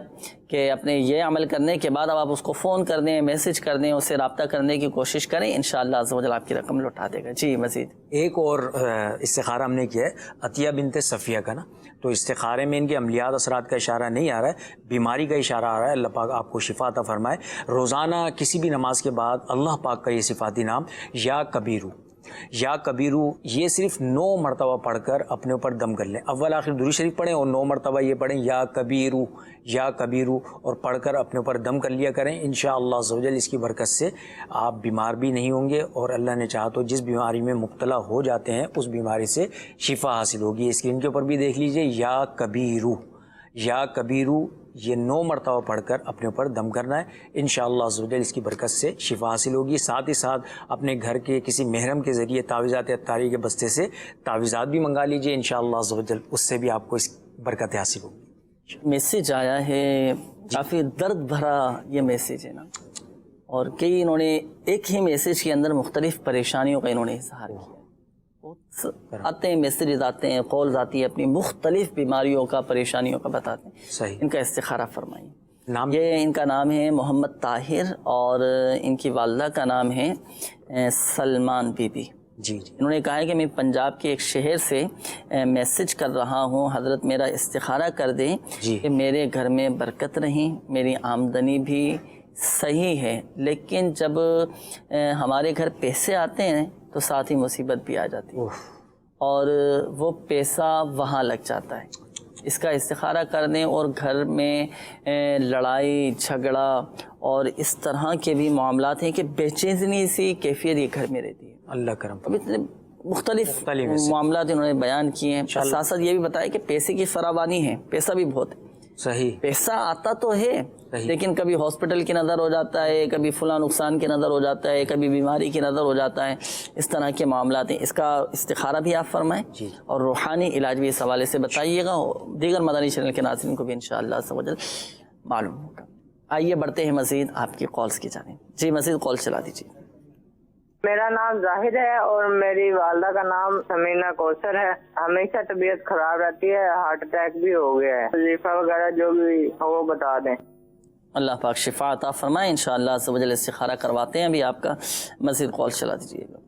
کہ اپنے یہ عمل کرنے کے بعد اب آپ اس کو فون کر دیں, میسج کر دیں, اس سے رابطہ کرنے کی کوشش کریں, انشاءاللہ عز و جل آپ کی رقم لوٹا دے گا. جی مزید ایک اور استخارہ ہم نے کیا ہے عطیہ بنت صفیہ کا نا, تو استخارے میں ان کے عملیات اثرات کا اشارہ نہیں آ رہا ہے, بیماری کا اشارہ آ رہا ہے. اللہ پاک آپ کو شفا عطا فرمائے. روزانہ کسی بھی نماز کے بعد اللہ پاک کا یہ صفاتی نام یا کبیرو, یا کبیرو, یہ صرف 9 مرتبہ پڑھ کر اپنے اوپر دم کر لیں. اول آخر درود شریف پڑھیں اور 9 مرتبہ یہ پڑھیں یا کبیرو یا کبیرو, اور پڑھ کر اپنے اوپر دم کر لیا کریں. انشاءاللہ عز و جل اس کی برکت سے آپ بیمار بھی نہیں ہوں گے, اور اللہ نے چاہا تو جس بیماری میں مبتلا ہو جاتے ہیں اس بیماری سے شفا حاصل ہوگی. اسکرین کے اوپر بھی دیکھ لیجئے یا کبیرو, یا کبیرو, یہ 9 مرتبہ پڑھ کر اپنے اوپر دم کرنا ہے. انشاءاللہ عز و جل اس کی برکت سے شفا حاصل ہوگی. ساتھ ہی ساتھ اپنے گھر کے کسی محرم کے ذریعے تعویذات اتاری کے بستے سے تعویذات بھی منگا لیجئے, انشاءاللہ عز و جل اس سے بھی آپ کو اس برکت حاصل ہوگی. میسیج آیا ہے, کافی درد بھرا یہ میسیج ہے نا, اور کئی انہوں نے ایک ہی میسیج کے اندر مختلف پریشانیوں کا انہوں نے اظہار کیا. آتے ہیں میسیجز آتے ہیں, کالز آتی ہے, اپنی مختلف بیماریوں کا پریشانیوں کا بتاتے ہیں. صحیح, ان کا استخارہ فرمائیں. نام یہ ان کا نام ہے محمد طاہر, اور ان کی والدہ کا نام ہے سلمان بی بی. جی انہوں نے کہا ہے کہ میں پنجاب کے ایک شہر سے میسج کر رہا ہوں, حضرت میرا استخارہ کر دیں کہ میرے گھر میں برکت نہیں, میری آمدنی بھی صحیح ہے, لیکن جب ہمارے گھر پیسے آتے ہیں تو ساتھ ہی مصیبت بھی آ جاتی ہے, اور وہ پیسہ وہاں لگ جاتا ہے. اس کا استخارہ کر دیں. اور گھر میں لڑائی جھگڑا اور اس طرح کے بھی معاملات ہیں کہ بے چینی سی کیفیت یہ گھر میں رہتی ہے. اللہ کرم. اب اتنے مختلف معاملات انہوں نے بیان کیے ہیں. ساتھ ساتھ یہ بھی بتایا کہ پیسے کی فراوانی ہے, پیسہ بھی بہت ہے. صحیح, پیسہ آتا تو ہے, لیکن کبھی ہاسپٹل کی نظر ہو جاتا ہے, کبھی فلاں نقصان کی نظر ہو جاتا ہے, کبھی بیماری کی نظر ہو جاتا ہے. اس طرح کے معاملات ہیں. اس کا استخارہ بھی آپ فرمائیں, اور روحانی علاج بھی اس حوالے سے بتائیے گا. دیگر مدنی چینل کے ناظرین کو بھی انشاءاللہ عز و جل معلوم ہوگا. آئیے بڑھتے ہیں مزید آپ کی کالز کی جانب. جی مزید کال چلا دیجیے. میرا نام زاہد ہے اور میری والدہ کا نام سمینا کوثر ہے. ہمیشہ طبیعت خراب رہتی ہے, ہارٹ اٹیک بھی ہو گیا ہے. وظیفہ وغیرہ جو بھی ہو وہ بتا دیں. اللہ پاک شفا عطا فرمائے. انشاءاللہ عز و جل استخارہ کرواتے ہیں ابھی آپ کا. مزید کال چلا دیجیے گا.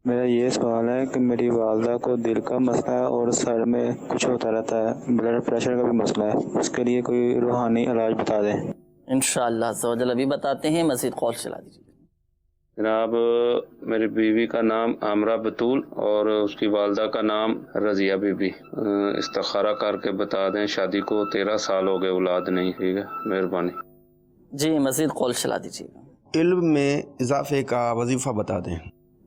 میرا یہ سوال ہے کہ میری والدہ کو دل کا مسئلہ ہے اور سر میں کچھ ہوتا رہتا ہے, بلڈ پریشر کا بھی مسئلہ ہے, اس کے لیے کوئی روحانی علاج بتا دیں. انشاءاللہ عز و جل ابھی بتاتے ہیں. مزید کال چلا دیجیے. جناب میری بیوی کا نام عامرہ بطول اور اس کی والدہ کا نام رضیہ بی بی. استخارہ کر کے بتا دیں. شادی کو 13 سال ہو گئے, اولاد نہیں. ٹھیک ہے, مہربانی. جی مزید کال چلا دیجیے گا. علم میں اضافے کا وظیفہ بتا دیں.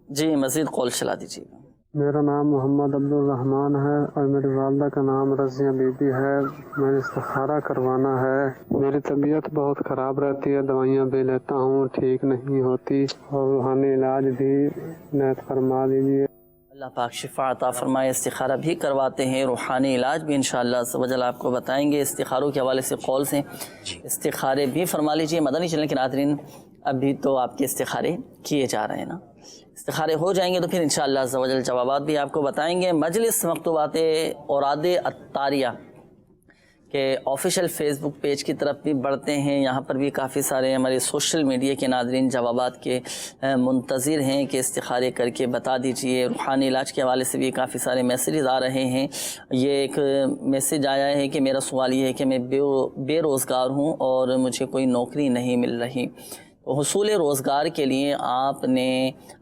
جی مزید کال چلا دیجیے گا. میرا نام محمد عبد الرحمن ہے اور میری والدہ کا نام رضیہ بی بی ہے. میں نے استخارہ کروانا ہے. میری طبیعت بہت خراب رہتی ہے, دوائیاں بھی لیتا ہوں, ٹھیک نہیں ہوتی, اور روحانی علاج بھی عنایت فرما دیجیے. اللہ پاک شفا عطا فرمائے. استخارہ بھی کرواتے ہیں, روحانی علاج بھی انشاءاللہ عز و جل آپ کو بتائیں گے. استخاروں کے حوالے سے قول سے استخارے بھی فرما لیجئے. مدنی چینل کے ناظرین, ابھی تو آپ کے استخارے کیے جا رہے ہیں نا, استخارے ہو جائیں گے تو پھر انشاءاللہ عز و جل جوابات بھی آپ کو بتائیں گے. مجلس مکتوبات اوراد عطاریہ کہ آفیشیل فیس بک پیج کی طرف بھی بڑھتے ہیں. یہاں پر بھی کافی سارے ہمارے سوشل میڈیا کے ناظرین جوابات کے منتظر ہیں کہ استخارے کر کے بتا دیجئے. روحانی علاج کے حوالے سے بھی کافی سارے میسیجز آ رہے ہیں. یہ ایک میسیج آیا ہے کہ میرا سوال یہ ہے کہ میں بے روزگار ہوں اور مجھے کوئی نوکری نہیں مل رہی. تو حصول روزگار کے لیے آپ نے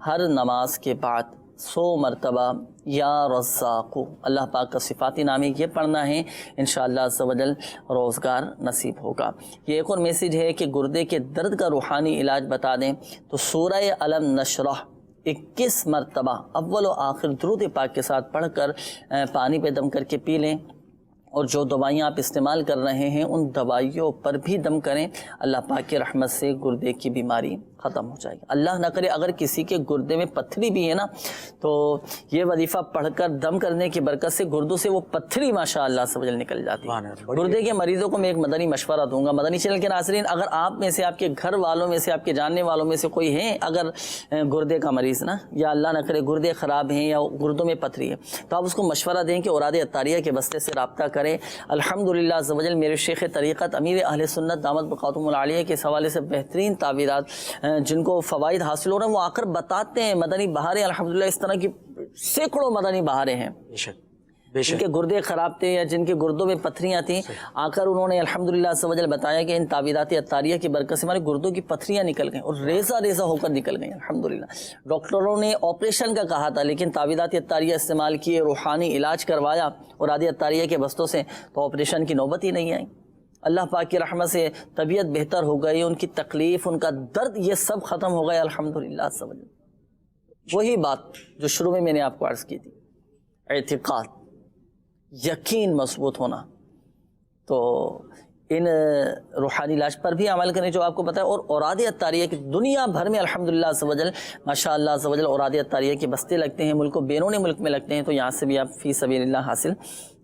ہر نماز کے بعد 100 مرتبہ یا رزاقو اللہ پاک کا صفاتی نامی یہ پڑھنا ہے, انشاءاللہ عز و جل روزگار نصیب ہوگا. یہ ایک اور میسیج ہے کہ گردے کے درد کا روحانی علاج بتا دیں تو سورہ علم نشرح 21 مرتبہ اول و آخر درود پاک کے ساتھ پڑھ کر پانی پہ دم کر کے پی لیں. اور جو دوائیاں آپ استعمال کر رہے ہیں ان دوائیوں پر بھی دم کریں. اللہ پاک کی رحمت سے گردے کی بیماری ختم ہو جائے گی. اللہ نہ کرے اگر کسی کے گردے میں پتھری بھی ہے نا, تو یہ وظیفہ پڑھ کر دم کرنے کی برکت سے گردوں سے وہ پتھری ماشاءاللہ سے وجل نکل جاتی ہے. گردے کے مریضوں کو میں ایک مدنی مشورہ دوں گا. مدنی چینل کے ناظرین, اگر آپ میں سے, آپ کے گھر والوں میں سے, آپ کے جاننے والوں میں سے کوئی ہیں اگر گردے کا مریض نا, یا اللہ نہ کرے گردے خراب ہیں یا گردوں میں پتھری ہے, تو آپ اس کو مشورہ دیں کہ اوراد عطاریہ کے بستے سے رابطہ کریں. الحمدللہ عز و جل میرے شیخ طریقت امیر اہل سنت دامت بقاتم العالیہ کے حوالے سے بہترین تعبیرات جن کو فوائد حاصل ہو رہے ہیں وہ آ کر بتاتے ہیں. مدنی بہاریں الحمدللہ اس طرح کی سینکڑوں مدنی بہاریں ہیں جن کے گردے خراب تھے یا جن کے گردوں میں پتھریاں تھیں, آ کر انہوں نے الحمدللہ عز و جل بتایا کہ ان تعویذات عطاریہ کی برکت سے ہمارے گردوں کی پتھریاں نکل گئیں اور ریزہ ریزہ ہو کر نکل گئیں الحمدللہ. ڈاکٹروں نے آپریشن کا کہا تھا لیکن تعویذات عطاریہ استعمال کیے, روحانی علاج کروایا اور اوراد عطاریہ کے بستوں سے, تو آپریشن کی نوبت ہی نہیں آئی. اللہ پاک کی رحمت سے طبیعت بہتر ہو گئی, ان کی تکلیف, ان کا درد, یہ سب ختم ہو گیا الحمدللہ عز و جل. وہی بات جو شروع میں نے آپ کو عرض کی تھی, اعتقاد, یقین مضبوط ہونا. تو ان روحانی علاج پر بھی عمل کریں جو آپ کو پتہ ہے. اور اوراد عطاریہ کی دنیا بھر میں الحمدللہ عز و جل ماشاءاللہ عز و جل اوراد عطاریہ کے بستے لگتے ہیں, ملک و بیرون ملک میں لگتے ہیں. تو یہاں سے بھی آپ فی سبیل اللہ حاصل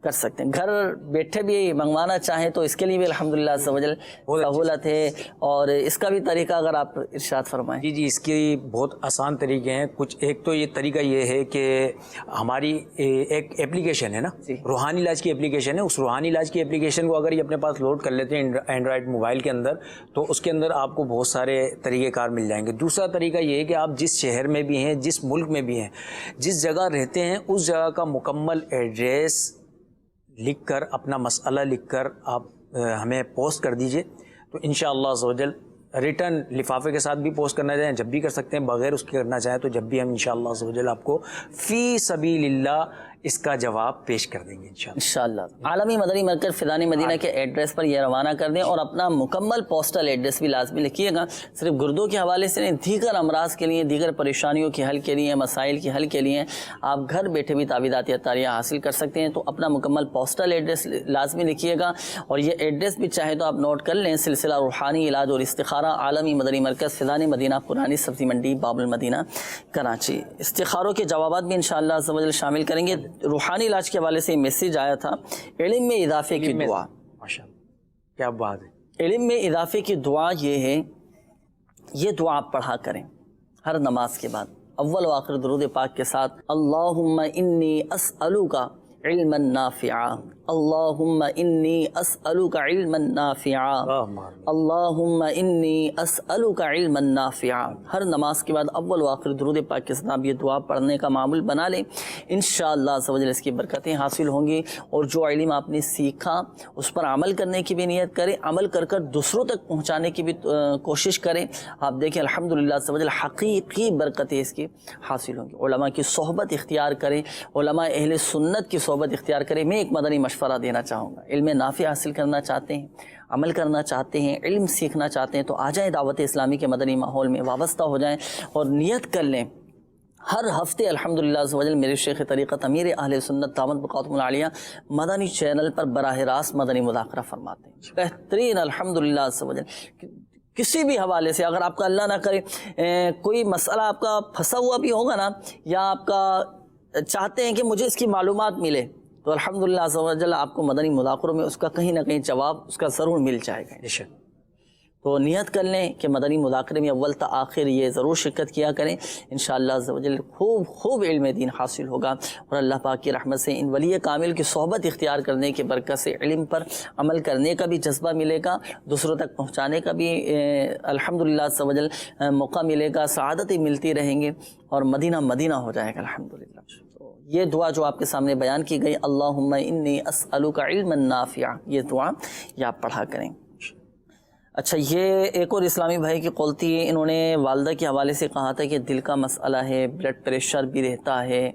کر سکتے ہیں. گھر بیٹھے بھی منگوانا چاہیں تو اس کے لیے بھی الحمدللہ عز و جل سہولت ہے. اور اس کا بھی طریقہ اگر آپ ارشاد فرمائیں. جی اس کی بہت آسان طریقے ہیں کچھ. ایک تو یہ طریقہ یہ ہے کہ ہماری ایک اپلیکیشن ہے نا, روحانی علاج کی اپلیکیشن ہے. اس روحانی علاج کی اپلیکیشن کو اگر یہ اپنے پاس لوڈ کر لیتے ہیں اینڈرائڈ موبائل کے اندر, تو اس کے اندر آپ کو بہت سارے طریقہ کار مل جائیں گے. دوسرا طریقہ یہ ہے کہ آپ جس شہر میں بھی ہیں, جس ملک میں بھی ہیں, جس جگہ رہتے ہیں, اس جگہ کا مکمل ایڈریس لکھ کر, اپنا مسئلہ لکھ کر آپ ہمیں پوسٹ کر دیجئے. تو انشاءاللہ عز و جل ریٹرن لفافے کے ساتھ بھی پوسٹ کرنا چاہیں جب بھی کر سکتے ہیں, بغیر اس کے کرنا چاہیں تو جب بھی ہم انشاءاللہ عز و جل آپ کو فی سبیل اللہ اس کا جواب پیش کر دیں گے انشاءاللہ. عالمی مدنی مرکز فیضان مدینہ کے ایڈریس پر یہ روانہ کر دیں اور اپنا مکمل پوسٹل ایڈریس بھی لازمی لکھیے گا. صرف گردوں کے حوالے سے نہیں, دیگر امراض کے لیے, دیگر پریشانیوں کے حل کے لیے, مسائل کے حل کے لیے آپ گھر بیٹھے بھی تعویذات عطاریہ حاصل کر سکتے ہیں. تو اپنا مکمل پوسٹل ایڈریس لازمی لکھیے گا. اور یہ ایڈریس بھی چاہے تو آپ نوٹ کر لیں, سلسلہ روحانی علاج اور استخارہ, عالمی مدنی مرکز فیضان مدینہ, پرانی سبزی منڈی, باب المدینہ, کراچی. استخاروں کے جوابات بھی انشاءاللہ عز و جل شامل کریں گے. روحانی علاج کے حوالے سے میسیج آیا تھا, علم میں اضافے کی دعا. ماشاءاللہ کیا بات ہے. علم میں اضافے کی دعا یہ ہے, یہ دعا آپ پڑھا کریں ہر نماز کے بعد, اول و آخر درود پاک کے ساتھ. اللہم انی اسألوک علما نافعا, اللہم انی اسألوک علما نافعا, اللہم انی اسألوک علما نافعا. ہر نماز کے بعد اول و آخر درود پاک کے ساتھ یہ دعا پڑھنے کا معمول بنا لیں. انشاءاللہ عز و جل اس کی برکتیں حاصل ہوں گی. اور جو علم آپ نے سیکھا اس پر عمل کرنے کی بھی نیت کریں, عمل کر کر دوسروں تک پہنچانے کی بھی کوشش کریں. آپ دیکھیں الحمدللہ عز و جل حقیقی برکتیں اس کی حاصل ہوں گی. علماء کی صحبت اختیار کریں, علماء اہل سنت کی صحبت اختیار کریں. میں ایک مدنی مشورہ دینا چاہوں گا, علم نافع حاصل کرنا چاہتے ہیں, عمل کرنا چاہتے ہیں, علم سیکھنا چاہتے ہیں, تو آ جائیں دعوت اسلامی کے مدنی ماحول میں وابستہ ہو جائیں اور نیت کر لیں. ہر ہفتے الحمدللہ عز و جل میرے شیخ طریقت امیر اہل سنت دامت بقاتم العالیہ مدنی چینل پر براہ راست مدنی مذاکرہ فرماتے ہیں. بہترین الحمدللہ عز و جل. کسی بھی حوالے سے اگر آپ کا اللہ نہ کرے کوئی مسئلہ آپ کا پھنسا ہوا بھی ہوگا نا, یا آپ کا چاہتے ہیں کہ مجھے اس کی معلومات ملے تو الحمدللہ عز و جل آپ کو مدنی مذاکروں میں اس کا کہیں نہ کہیں جواب اس کا ضرور مل جائے گا. تو نیت کر لیں کہ مدنی مذاکرے میں اول تا آخر یہ ضرور شرکت کیا کریں. انشاءاللہ عز و جل خوب علم دین حاصل ہوگا اور اللہ پاک کی رحمت سے ان ولی کامل کی صحبت اختیار کرنے کی برکت سے علم پر عمل کرنے کا بھی جذبہ ملے گا, دوسروں تک پہنچانے کا بھی الحمدللہ عز و جل موقع ملے گا, سعادتیں ملتی رہیں گے اور مدینہ مدینہ ہو جائے گا الحمدللہ. یہ دعا جو آپ کے سامنے بیان کی گئی اللہم انی اسألک علما نافعا, یہ دعا یہ آپ پڑھا کریں. اچھا, یہ ایک اور اسلامی بھائی کی قولتی ہے, انہوں نے والدہ کے حوالے سے کہا تھا کہ دل کا مسئلہ ہے, بلڈ پریشر بھی رہتا ہے.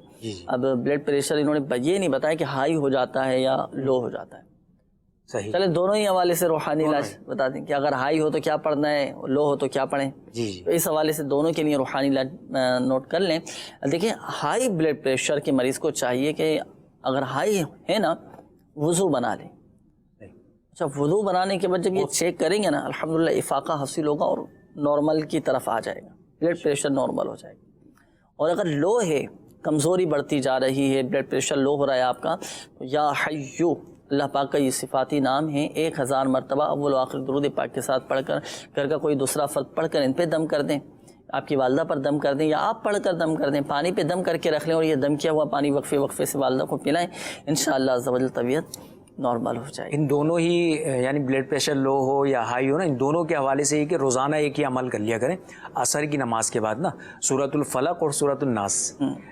اب بلڈ پریشر انہوں نے یہ نہیں بتایا کہ ہائی ہو جاتا ہے یا لو ہو جاتا ہے. صحیح, چلے دونوں ہی حوالے سے روحانی علاج بتا دیں کہ اگر ہائی ہو تو کیا پڑھنا ہے, لو ہو تو کیا پڑھیں. تو اس حوالے سے دونوں کے لیے روحانی علاج نوٹ کر لیں. دیکھیں, ہائی بلڈ پریشر کے مریض کو چاہیے کہ اگر ہائی ہے نا وضو بنا لیں. اچھا, وضو بنانے کے بعد جب یہ چیک کریں گے نا الحمدللہ افاقہ حاصل ہوگا اور نارمل کی طرف آ جائے گا, بلڈ پریشر نارمل ہو جائے گا. اور اگر لو ہے, کمزوری بڑھتی جا رہی ہے, بلڈ پریشر لو ہو رہا ہے آپ کا, تو یا حیو اللہ پاک کا یہ صفاتی نام ہے, 1000 مرتبہ اول و آخر درود پاک کے ساتھ پڑھ کر گھر کا کوئی دوسرا فرد پڑھ کر ان پہ دم کر دیں, آپ کی والدہ پر دم کر دیں یا آپ پڑھ کر دم کر دیں, پانی پہ دم کر کے رکھ لیں اور یہ دم کیا ہوا پانی وقفے وقفے سے والدہ کو پلائیں. انشاءاللہ عز و جل طبیعت نارمل ہو جائے. ان دونوں ہی یعنی بلڈ پریشر لو ہو یا ہائی ہو نا, ان دونوں کے حوالے سے یہ کہ روزانہ ایک ہی عمل کر لیا کریں. عصر کی نماز کے بعد نا سورۃ الفلق اور سورۃ الناس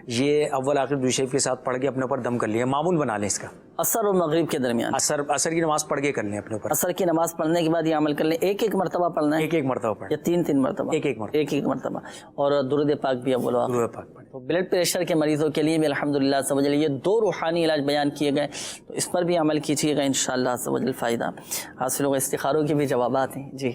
یہ اول آخر درود شریف کے ساتھ پڑھ کے اپنے اوپر دم کر لیا, معمول بنا لیں اس کا. عصر اور مغرب کے درمیان عصر کی نماز پڑھ کے کر لیں اپنے اوپر. عصر کی نماز پڑھنے کے بعد یہ عمل کر لیں, ایک مرتبہ پڑھنا ہے, ایک مرتبہ پڑھ یا 3 مرتبہ, ایک مرتبہ. اور درود پاک بھی اول درود پاک پڑھ. تو بلڈ پریشر کے مریضوں کے لیے بھی الحمدللہ عز و جل یہ 2 روحانی علاج بیان کیے گئے, تو اس پر بھی عمل کیجیے گا انشاءاللہ عز و جل فائدہ حاصل ہوگا. استخاروں کے بھی جوابات ہیں. جی,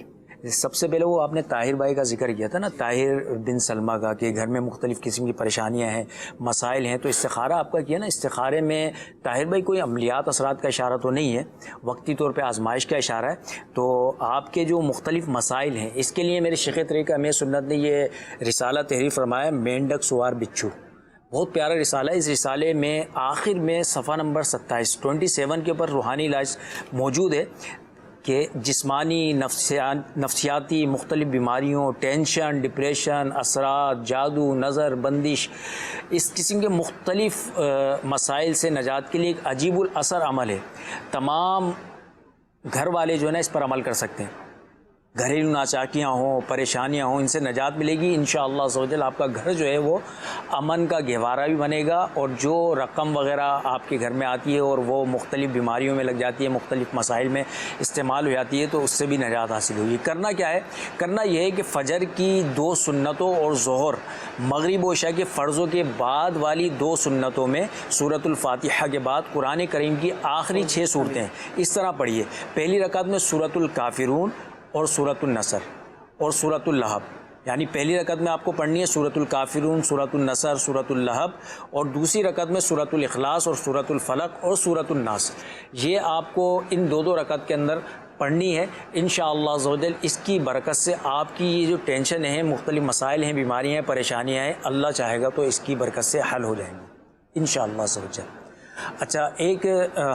سب سے پہلے وہ آپ نے طاہر بھائی کا ذکر کیا تھا نا, طاہر بن سلمہ کا, کہ گھر میں مختلف قسم کی پریشانیاں ہیں, مسائل ہیں, تو استخارہ آپ کا کیا نا. استخارے میں طاہر بھائی کوئی عملیات اثرات کا اشارہ تو نہیں ہے, وقتی طور پہ آزمائش کا اشارہ ہے. تو آپ کے جو مختلف مسائل ہیں اس کے لیے میرے شیخ طریقہ میں سنت نے یہ رسالہ تحریر فرمایا, مینڈک سوار بچھو. بہت پیارا رسالہ ہے. اس رسالے میں آخر میں صفحہ نمبر 27 کے اوپر روحانی علاج موجود ہے کہ جسمانی نفسیاتی مختلف بیماریوں, ٹینشن, ڈپریشن, اثرات, جادو, نظر, بندش, اس قسم کے مختلف مسائل سے نجات کے لیے ایک عجیب الاثر عمل ہے. تمام گھر والے جو ہے نا اس پر عمل کر سکتے ہیں. گھریلو ناچاکیاں ہوں, پریشانیاں ہوں, ان سے نجات ملے گی انشاءاللہ عز و جل. آپ کا گھر جو ہے وہ امن کا گہوارہ بھی بنے گا, اور جو رقم وغیرہ آپ کے گھر میں آتی ہے اور وہ مختلف بیماریوں میں لگ جاتی ہے, مختلف مسائل میں استعمال ہو جاتی ہے, تو اس سے بھی نجات حاصل ہوگی. کرنا کیا ہے, کرنا یہ ہے کہ فجر کی 2 سنتوں اور ظہر, مغرب و عشاء کے فرضوں کے بعد والی 2 سنتوں میں سورۃ الفاتحہ کے بعد قرآن کریم کی آخری 6 صورتیں اس طرح پڑھیے. پہلی رکعت میں سورۃ الکافرون اور سورۃ النصر اور سورۃ اللہب, یعنی پہلی رکعت میں آپ کو پڑھنی ہے سورۃ الکافرون, سورۃ النصر, سورۃ اللہب, اور دوسری رکعت میں سورۃ الاخلاص اور سورۃ الفلق اور سورۃ الناس. یہ آپ کو ان 2 رکعت کے اندر پڑھنی ہے انشاءاللہ عز و جل. اس کی برکت سے آپ کی یہ جو ٹینشن ہیں, مختلف مسائل ہیں, بیماریاں ہیں, پریشانیاں ہیں, اللہ چاہے گا تو اس کی برکت سے حل ہو جائیں گے انشاءاللہ عز و جل. اچھا, ایک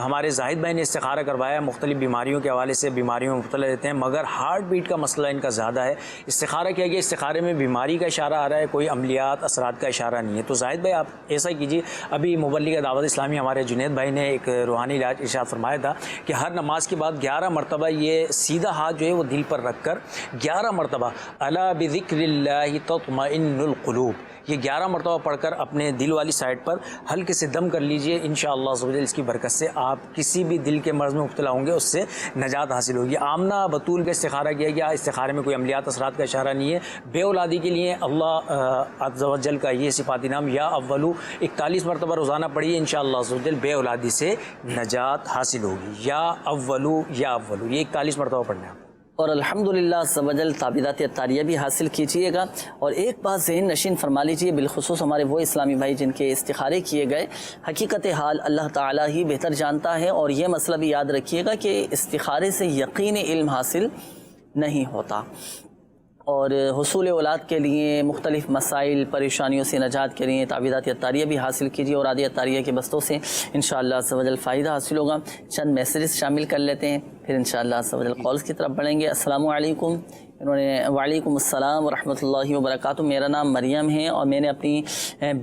ہمارے زاہد بھائی نے استخارہ کروایا, مختلف بیماریوں کے حوالے سے بیماریوں میں مبتلا رہتے ہیں, مگر ہارٹ بیٹ کا مسئلہ ان کا زیادہ ہے. استخارہ کیا گیا, استخارے میں بیماری کا اشارہ آ رہا ہے, کوئی عملیات اثرات کا اشارہ نہیں ہے. تو زاہد بھائی آپ ایسا کیجیے, ابھی مبلغ دعوت اسلامی ہمارے جنید بھائی نے ایک روحانی علاج ارشاد فرمایا تھا کہ ہر نماز کے بعد 11 مرتبہ یہ سیدھا ہاتھ جو ہے وہ دل پر رکھ کر 11 مرتبہ الا بذکر اللہ تطمئن القلوب, یہ 11 مرتبہ پڑھ کر اپنے دل والی سائڈ پر ہلکے سے دم کر لیجئے. انشاءاللہ عز و جل اس کی برکت سے آپ کسی بھی دل کے مرض میں مبتلا ہوں گے اس سے نجات حاصل ہوگی. آمنہ بطول کا استخارہ کیا گیا, استخارے میں کوئی عملیات اثرات کا اشارہ نہیں ہے. بے اولادی کے لیے اللہ عز و جل کا یہ صفاتی نام یا اولو 41 مرتبہ روزانہ پڑھیے, انشاءاللہ عز و جل بے اولادی سے نجات حاصل ہوگی. یا اولو یہ 41 مرتبہ پڑھنا ہے. اور الحمدللہ عز و جل تعبیرات اطاریہ بھی حاصل کیجیے گا. اور ایک بات ذہن نشین فرما لیجیے, بالخصوص ہمارے وہ اسلامی بھائی جن کے استخارے کیے گئے, حقیقت حال اللہ تعالیٰ ہی بہتر جانتا ہے. اور یہ مسئلہ بھی یاد رکھیے گا کہ استخارے سے یقین علم حاصل نہیں ہوتا. اور حصول اولاد کے لیے مختلف مسائل پریشانیوں سے نجات کے لیے تعویذات عطاریہ بھی حاصل کیجیے، اور عادی عطاریہ کے بستوں سے انشاءاللہ عز و جل فائدہ حاصل ہوگا۔ چند میسیجز شامل کر لیتے ہیں، پھر انشاءاللہ عز و جل کالز کی طرف بڑھیں گے۔ السلام علیکم، انہوں نے وعلیکم السلام ورحمۃ اللہ وبرکاتہ، میرا نام مریم ہے اور میں نے اپنی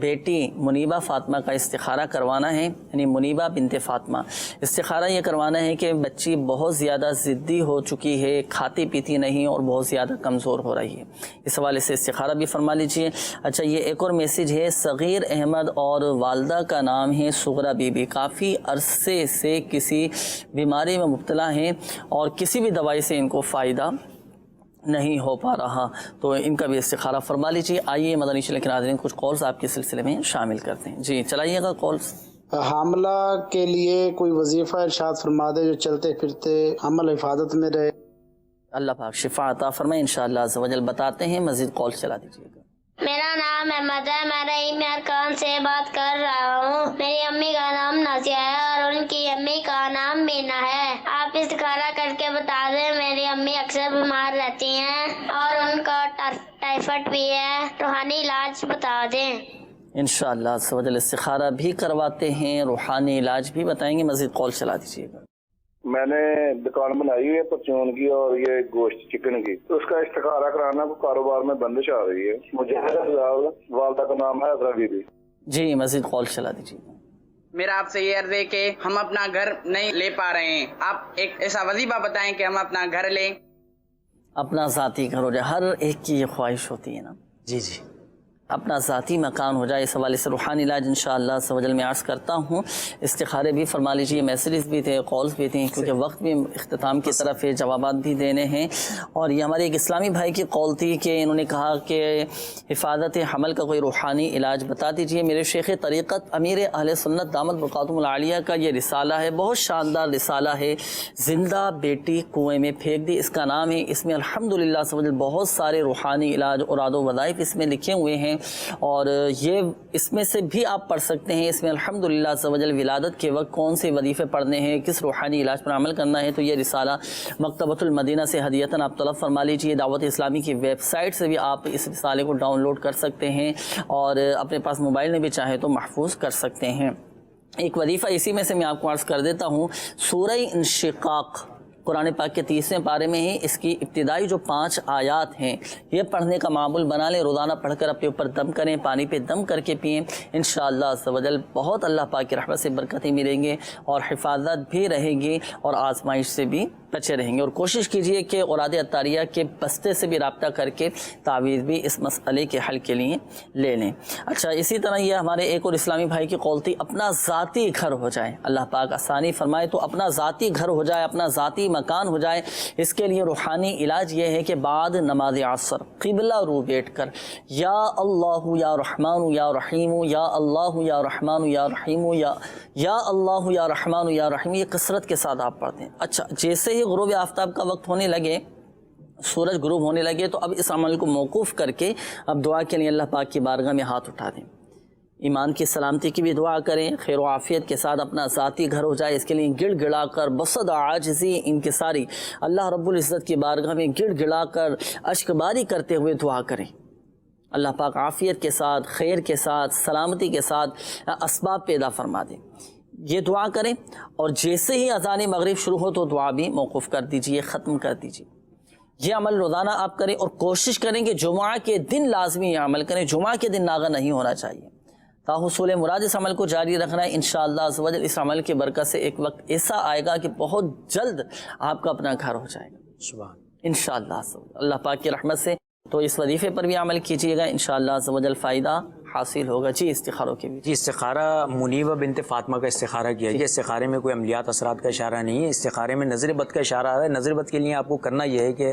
بیٹی منیبہ فاطمہ کا استخارہ کروانا ہے، یعنی منیبہ بنت فاطمہ۔ استخارہ یہ کروانا ہے کہ بچی بہت زیادہ ضدی ہو چکی ہے، کھاتی پیتی نہیں اور بہت زیادہ کمزور ہو رہی ہے، اس حوالے سے استخارہ بھی فرما لیجئے۔ اچھا، یہ ایک اور میسیج ہے، صغیر احمد اور والدہ کا نام ہے صغرا بی بی، کافی عرصے سے کسی بیماری میں مبتلا ہیں اور کسی بھی دوائی سے ان کو فائدہ نہیں ہو پا رہا، تو ان کا بھی استخارہ فرما لیجیے۔ آئیے مدنی چینل کے ناظرین کچھ کالز آپ کے سلسلے میں شامل کرتے ہیں۔ جی چلائیے گا کالز۔ حاملہ کے لیے کوئی وظیفہ ارشاد فرما دے جو چلتے پھرتے حمل حفاظت میں رہے۔ اللہ پاک شفا عطا فرمائے انشاءاللہ عز و جل، بتاتے ہیں، مزید کالز چلا دیجیے گا۔ میرا نام احمد ہے، میں رحیم ارکان سے بات کر رہا ہوں۔ میری امی کا نام نازیہ ہے اور ان کی امی کا نام بینا ہے۔ آپ استخارہ کر کے بتا دیں، میری امی اکثر بیمار رہتی ہیں اور ان کا ٹائیفائڈ بھی ہے، روحانی علاج بتا دیں۔ انشاءاللہ عز و جل استخارہ بھی کرواتے ہیں، روحانی علاج بھی بتائیں گے، مزید کال چلا دیجیے گا۔ میں نے دکان بنائی ہوئی ہے پرچون کی اور یہ گوشت چکن کی، تو اس کا استخارہ کرانا کو کاروبار میں بندش آ رہی ہے۔ مجھے والدہ کا نام ہے عذرا بی بی۔ جی مزید کال چلا دیجیے گا۔ میرا آپ سے یہ عرض ہے کہ ہم اپنا گھر نہیں لے پا رہے ہیں، آپ ایک ایسا وظیفہ بتائیں کہ ہم اپنا گھر لیں۔ اپنا ذاتی گھر ہو جائے، ہر ایک کی یہ خواہش ہوتی ہے نا، جی جی، اپنا ذاتی مکان ہو جائے۔ اس حوالے سے روحانی علاج انشاءاللہ عز و جل میں عرض کرتا ہوں۔ استخارے بھی فرما لیجیے، میسیجز بھی تھے، کالز بھی تھیں، کیونکہ وقت بھی اختتام کی طرف ہے، جوابات بھی دینے ہیں۔ اور یہ ہمارے ایک اسلامی بھائی کی کال تھی کہ انہوں نے کہا کہ حفاظت حمل کا کوئی روحانی علاج بتا دیجیے۔ میرے شیخ طریقت امیر اہل سنت دامت برکاتہم العالیہ کا یہ رسالہ ہے، بہت شاندار رسالہ ہے، زندہ بیٹی کنویں میں پھینک دی، اس کا نام ہے۔ اس میں الحمدللہ عز و جل بہت سارے روحانی علاج اور اوراد و وظائف اس میں لکھے ہوئے ہیں، اور یہ اس میں سے بھی آپ پڑھ سکتے ہیں۔ اس میں الحمدللہ عز و جل ولادت کے وقت کون سے وظیفے پڑھنے ہیں، کس روحانی علاج پر عمل کرنا ہے، تو یہ رسالہ مکتبۃ المدینہ سے ہدیتاً آپ طلب فرما لیجیے۔ دعوت اسلامی کی ویب سائٹ سے بھی آپ اس رسالے کو ڈاؤن لوڈ کر سکتے ہیں اور اپنے پاس موبائل میں بھی چاہیں تو محفوظ کر سکتے ہیں۔ ایک وظیفہ اسی میں سے میں آپ کو عرض کر دیتا ہوں، سورہ انشقاق قرآن پاک کے 30ویں پارے میں ہی اس کی ابتدائی جو 5 آیات ہیں، یہ پڑھنے کا معمول بنا لیں، روزانہ پڑھ کر اپنے اوپر دم کریں، پانی پہ دم کر کے پئیں، انشاءاللہ عز و جل بہت اللہ پاک کی رحمت سے برکتیں ملیں گے اور حفاظت بھی رہے گی اور آزمائش سے بھی بچے رہیں گے۔ اور کوشش کیجئے کہ اوراد عطاریہ کے بستے سے بھی رابطہ کر کے تعویذ بھی اس مسئلے کے حل کے لیے لے لیں۔ اچھا، اسی طرح یہ ہمارے ایک اور اسلامی بھائی کی قول تھی، اپنا ذاتی گھر ہو جائے، اللہ پاک آسانی فرمائے تو اپنا ذاتی گھر ہو جائے، اپنا ذاتی مکان ہو جائے۔ اس کے لیے روحانی علاج یہ ہے کہ بعد نماز عصر قبلہ رو بیٹھ کر یا اللہ یا رحمان یا رحیم، یا اللہ یا رحمان یا رحیم، یا اللہ یا رحمان یا رحیم، یہ کثرت کے ساتھ آپ پڑھتے ہیں۔ اچھا، جیسے ہی غروب آفتاب کا وقت ہونے لگے، سورج غروب ہونے لگے، تو اب اس عمل کو موقوف کر کے اب دعا کے لیے اللہ پاک کی بارگاہ میں ہاتھ اٹھا دیں، ایمان کی سلامتی کی بھی دعا کریں، خیر و عافیت کے ساتھ اپنا ذاتی گھر ہو جائے، اس کے لیے گڑ گڑا کر بصد عاجزی انکساری اللہ رب العزت کی بارگاہ میں گڑ گڑا کر اشک باری کرتے ہوئے دعا کریں۔ اللہ پاک عافیت کے ساتھ، خیر کے ساتھ، سلامتی کے ساتھ اسباب پیدا فرما دیں۔ یہ دعا کریں اور جیسے ہی اذان مغرب شروع ہو تو دعا بھی موقوف کر دیجئے، ختم کر دیجئے۔ یہ عمل روزانہ آپ کریں اور کوشش کریں کہ جمعہ کے دن لازمی یہ عمل کریں، جمعہ کے دن ناغہ نہیں ہونا چاہیے۔ تاحصول مراد اس عمل کو جاری رکھنا ہے، انشاءاللہ عز و جل اس عمل کی برکت سے ایک وقت ایسا آئے گا کہ بہت جلد آپ کا اپنا گھر ہو جائے گا انشاءاللہ عز و جل، اللہ پاک کی رحمت سے۔ تو اس وظیفے پر بھی عمل کیجیے گا، انشاءاللہ عز و جل فائدہ حاصل ہوگا۔ جی استخاروں کے بھی جی استخارہ منیبہ بنت فاطمہ کا استخارہ کیا ہے۔ استخارے میں کوئی عملیات اثرات کا اشارہ نہیں ہے، استخارے میں نظر بد کا اشارہ آ رہا ہے۔ نظر بد کے لیے آپ کو کرنا یہ ہے کہ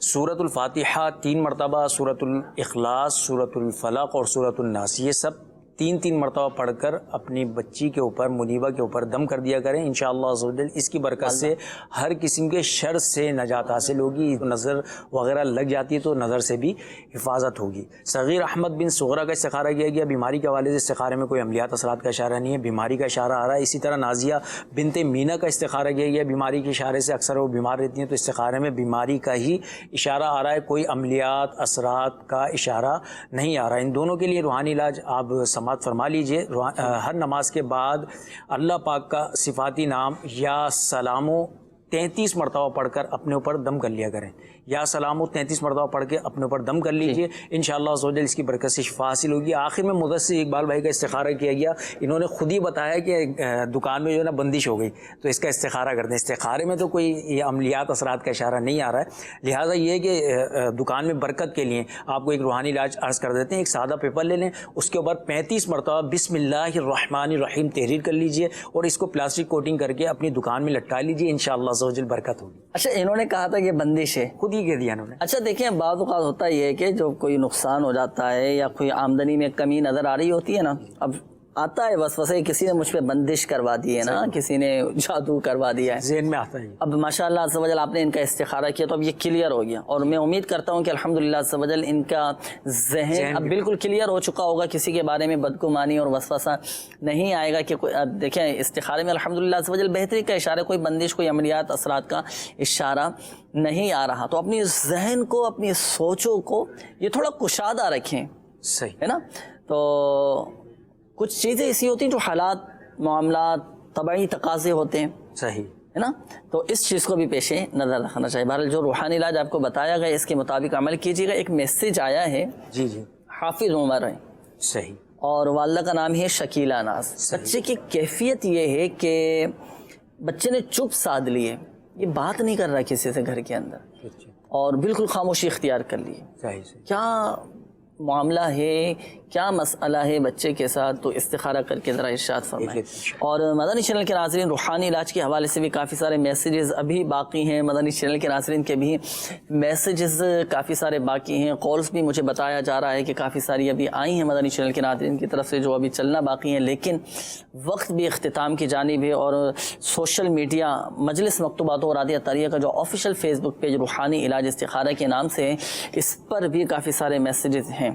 سورۃ الفاتحہ 3 مرتبہ، سورۃ الاخلاص، سورۃ الفلق اور سورۃ الناس، یہ سب 3 مرتبہ پڑھ کر اپنی بچی کے اوپر منیبہ کے اوپر دم کر دیا کریں. انشاءاللہ عز و جل اس کی برکت سے ہر قسم کے شر سے نجات حاصل ہوگی. نظر وغیرہ لگ جاتی ہے تو نظر سے بھی حفاظت ہوگی. صغیر احمد بن صغرا کا استخارہ کیا گیا. بیماری کے حوالے سے استخارے میں کوئی عملیات اثرات کا اشارہ نہیں ہے, بیماری کا اشارہ آ رہا ہے. اسی طرح نازیہ بنت مینا کا استخارہ کیا گیا. بیماری کے اشارے سے اکثر وہ بیمار رہتی ہیں تو استخارے میں بیماری کا ہی اشارہ آ رہا ہے, کوئی عملیات اثرات کا اشارہ نہیں آ رہا. ان دونوں کے لیے روحانی علاج آپ سماعت فرما لیجئے. ہر نماز کے بعد اللہ پاک کا صفاتی نام یا سلامو 33 مرتبہ پڑھ کر اپنے اوپر دم کر لیا کریں. یا سلامو 33 مرتبہ پڑھ کے اپنے اوپر دم کر لیجئے. انشاءاللہ عز و جل اس کی برکت سے شفا حاصل ہوگی. آخر میں مدثر اقبال بھائی کا استخارہ کیا گیا. انہوں نے خود ہی بتایا کہ دکان میں جو ہے نا بندش ہو گئی تو اس کا استخارہ کرتے ہیں. استخارے میں تو کوئی یہ عملیات اثرات کا اشارہ نہیں آ رہا ہے, لہٰذا یہ کہ دکان میں برکت کے لیے آپ کو ایک روحانی علاج عرض کر دیتے ہیں. ایک سادہ پیپر لے لیں, اس کے اوپر 35 مرتبہ بسم اللہ الرحمن الرحیم تحریر کر لیجئے اور اس کو پلاسٹک کوٹنگ کر کے اپنی دکان میں لٹکا لیجئے. انشاءاللہ عز و جل برکت ہوگی. اچھا, انہوں نے کہا تھا کہ بندش ہے, خود ہی کہہ دیا انہوں نے. اچھا دیکھیں, بعض اوقات ہوتا یہ ہے کہ جو کوئی نقصان ہو جاتا ہے یا کوئی آمدنی میں کمی نظر آ رہی ہوتی ہے نا, اب آتا ہے وسوسہ کسی نے مجھ پہ بندش کروا دی ہے نا, کسی نے جادو کروا دیا ہے, ذہن میں آتا ہے. اب ماشاءاللہ عز و جل آپ نے ان کا استخارہ کیا تو اب یہ کلیئر ہو گیا, اور میں امید کرتا ہوں کہ الحمدللہ عز و جل ان کا ذہن اب بالکل کلیئر ہو چکا ہوگا, کسی کے بارے میں بدگمانی اور وسوسہ نہیں آئے گا. کہ اب دیکھیں استخارے میں الحمدللہ عز و جل بہتری کا اشارہ, کوئی بندش کوئی عملیات اثرات کا اشارہ نہیں آ رہا. تو اپنی ذہن کو, اپنی سوچوں کو یہ تھوڑا کشادہ رکھیں, صحیح ہے نا. تو کچھ چیزیں ایسی ہوتی ہیں جو حالات, معاملات, طبعی تقاضے ہوتے ہیں, صحیح ہے نا, تو اس چیز کو بھی پیش نظر رکھنا چاہیے. بہرحال جو روحانی علاج آپ کو بتایا گیا اس کے مطابق عمل کیجیے گا. ایک میسیج آیا ہے, جی جی, حافظ عمر ہے, صحیح, اور والدہ کا نام ہے شکیلہ ناز. بچے کی کیفیت یہ ہے کہ بچے نے چپ سادھ لیے, یہ بات نہیں کر رہا کسی سے گھر کے اندر, اور بالکل خاموشی اختیار کر لی. کیا معاملہ ہے, کیا مسئلہ ہے بچے کے ساتھ, تو استخارہ کر کے ذرا ارشاد فرمائیں. اور مدنی چینل کے ناظرین, روحانی علاج کے حوالے سے بھی کافی سارے میسیجز ابھی باقی ہیں. مدنی چینل کے ناظرین کے بھی میسیجز کافی سارے باقی ہیں. کالز بھی مجھے بتایا جا رہا ہے کہ کافی ساری ابھی آئی ہیں مدنی چینل کے ناظرین کی طرف سے جو ابھی چلنا باقی ہیں, لیکن وقت بھی اختتام کی جانب ہے. اور سوشل میڈیا مجلس مکتوبات و رادیہ طریہ کا جو آفیشیل فیس بک پیج روحانی علاج استخارہ کے نام سے ہے, اس پر بھی کافی سارے میسیجز ہیں.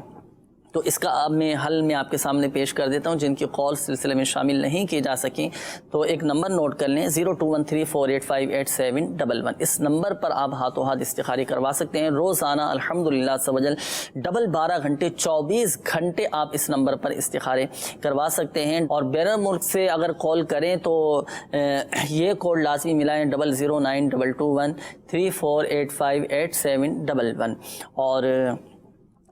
تو اس کا اب میں حل میں آپ کے سامنے پیش کر دیتا ہوں. جن کی کال سلسلے میں شامل نہیں کی جا سکیں تو ایک نمبر نوٹ کر لیں, 0213485871. اس نمبر پر آپ ہاتھوں ہاتھ استخاری کروا سکتے ہیں. روزانہ الحمدللہ عز و جل 12 گھنٹے 24 گھنٹے آپ اس نمبر پر استخارے کروا سکتے ہیں. اور بیرون ملک سے اگر کال کریں تو یہ کوڈ لازمی ملائیں 0092213485871. اور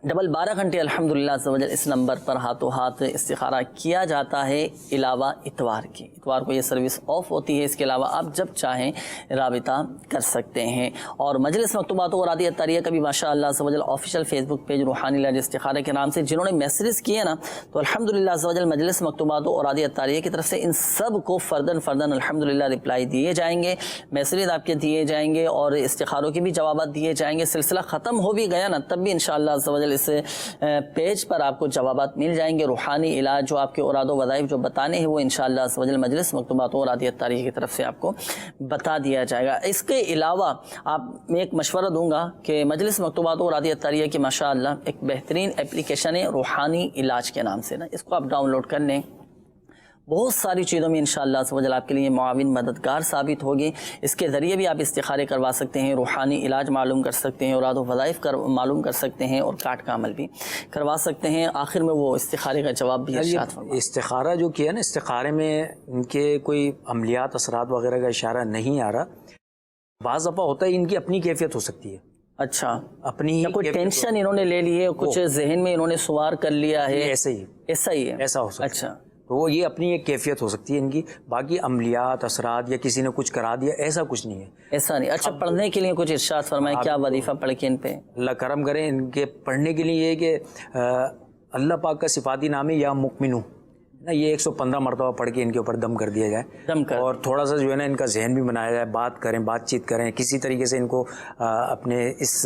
12 گھنٹے الحمدللہ عز و جل اس نمبر پر ہاتھوں ہاتھ استخارہ کیا جاتا ہے, علاوہ اتوار کے. اتوار کو یہ سروس آف ہوتی ہے, اس کے علاوہ آپ جب چاہیں رابطہ کر سکتے ہیں. اور مجلس مکتوبات و رادیہ طریہ کا بھی ماشاءاللہ عز و جل آفیشیل فیس بک پیج روحانی علاج استخارہ کے نام سے جنہوں نے میسیجز کیے نا, تو الحمدللہ عز و جل مجلس مکتوبات و رادیہ طریہ کی طرف سے ان سب کو فردن الحمدللہ رپلائی دیے جائیں گے, میسیجز آپ کے دیے جائیں گے, اور استخاروں کے بھی جوابات دیے جائیں گے. سلسلہ ختم ہو بھی گیا نا تب بھی انشاءاللہ عز و جل اس پیج پر آپ کو جوابات مل جائیں گے. روحانی علاج جو آپ کے اوراد و وظائف جو بتانے ہیں وہ انشاءاللہ عز و جل مجلس مکتوبات و رادیہ طریہ کی طرف سے آپ کو بتا دیا جائے گا. اس کے علاوہ آپ میں ایک مشورہ دوں گا کہ مجلس مکتوبات و رادیہ طریہ کی ماشاءاللہ ایک بہترین اپلیکیشن ہے روحانی علاج کے نام سے نا, اس کو آپ ڈاؤن لوڈ کر لیں. بہت ساری چیزوں میں انشاءاللہ عز و جل آپ کے لیے معاون مددگار ثابت ہوگی. اس کے ذریعے بھی آپ استخارے کروا سکتے ہیں, روحانی علاج معلوم کر سکتے ہیں, اوراد و وظائف معلوم کر سکتے ہیں, اور کاٹ کا عمل بھی کروا سکتے ہیں. آخر میں وہ استخارے کا جواب بھی ارشاد فرمائیں. استخارہ جو کیا نا, استخارے میں ان کے کوئی عملیات اثرات وغیرہ کا اشارہ نہیں آ رہا. بعض دفعہ ہوتا ہے ان کی اپنی کیفیت ہو سکتی ہے. اچھا, اپنی کوئی ٹینشن انہوں نے لے لی ہے, کچھ ذہن میں انہوں نے سوار کر لیا ہے, ایسا ہی ہے, ایسا ہو سکتا ہے. اچھا, تو وہ یہ اپنی ایک کیفیت ہو سکتی ہے ان کی. باقی عملیات اثرات یا کسی نے کچھ کرا دیا ایسا کچھ نہیں ہے. ایسا نہیں. اچھا, پڑھنے کے لیے کچھ ارشاد فرمائیں, کیا وظیفہ پڑھ کے ان پہ اللہ کرم کریں. ان کے پڑھنے کے لیے یہ کہ اللہ پاک کا صفاتی نام ہے یا مؤمنو نا, یہ 115 مرتبہ پڑھ کے ان کے اوپر دم کر دیا جائے, اور تھوڑا سا جو ہے نا ان کا ذہن بھی بنایا جائے, بات کریں, بات چیت کریں, کسی طریقے سے ان کو اپنے اس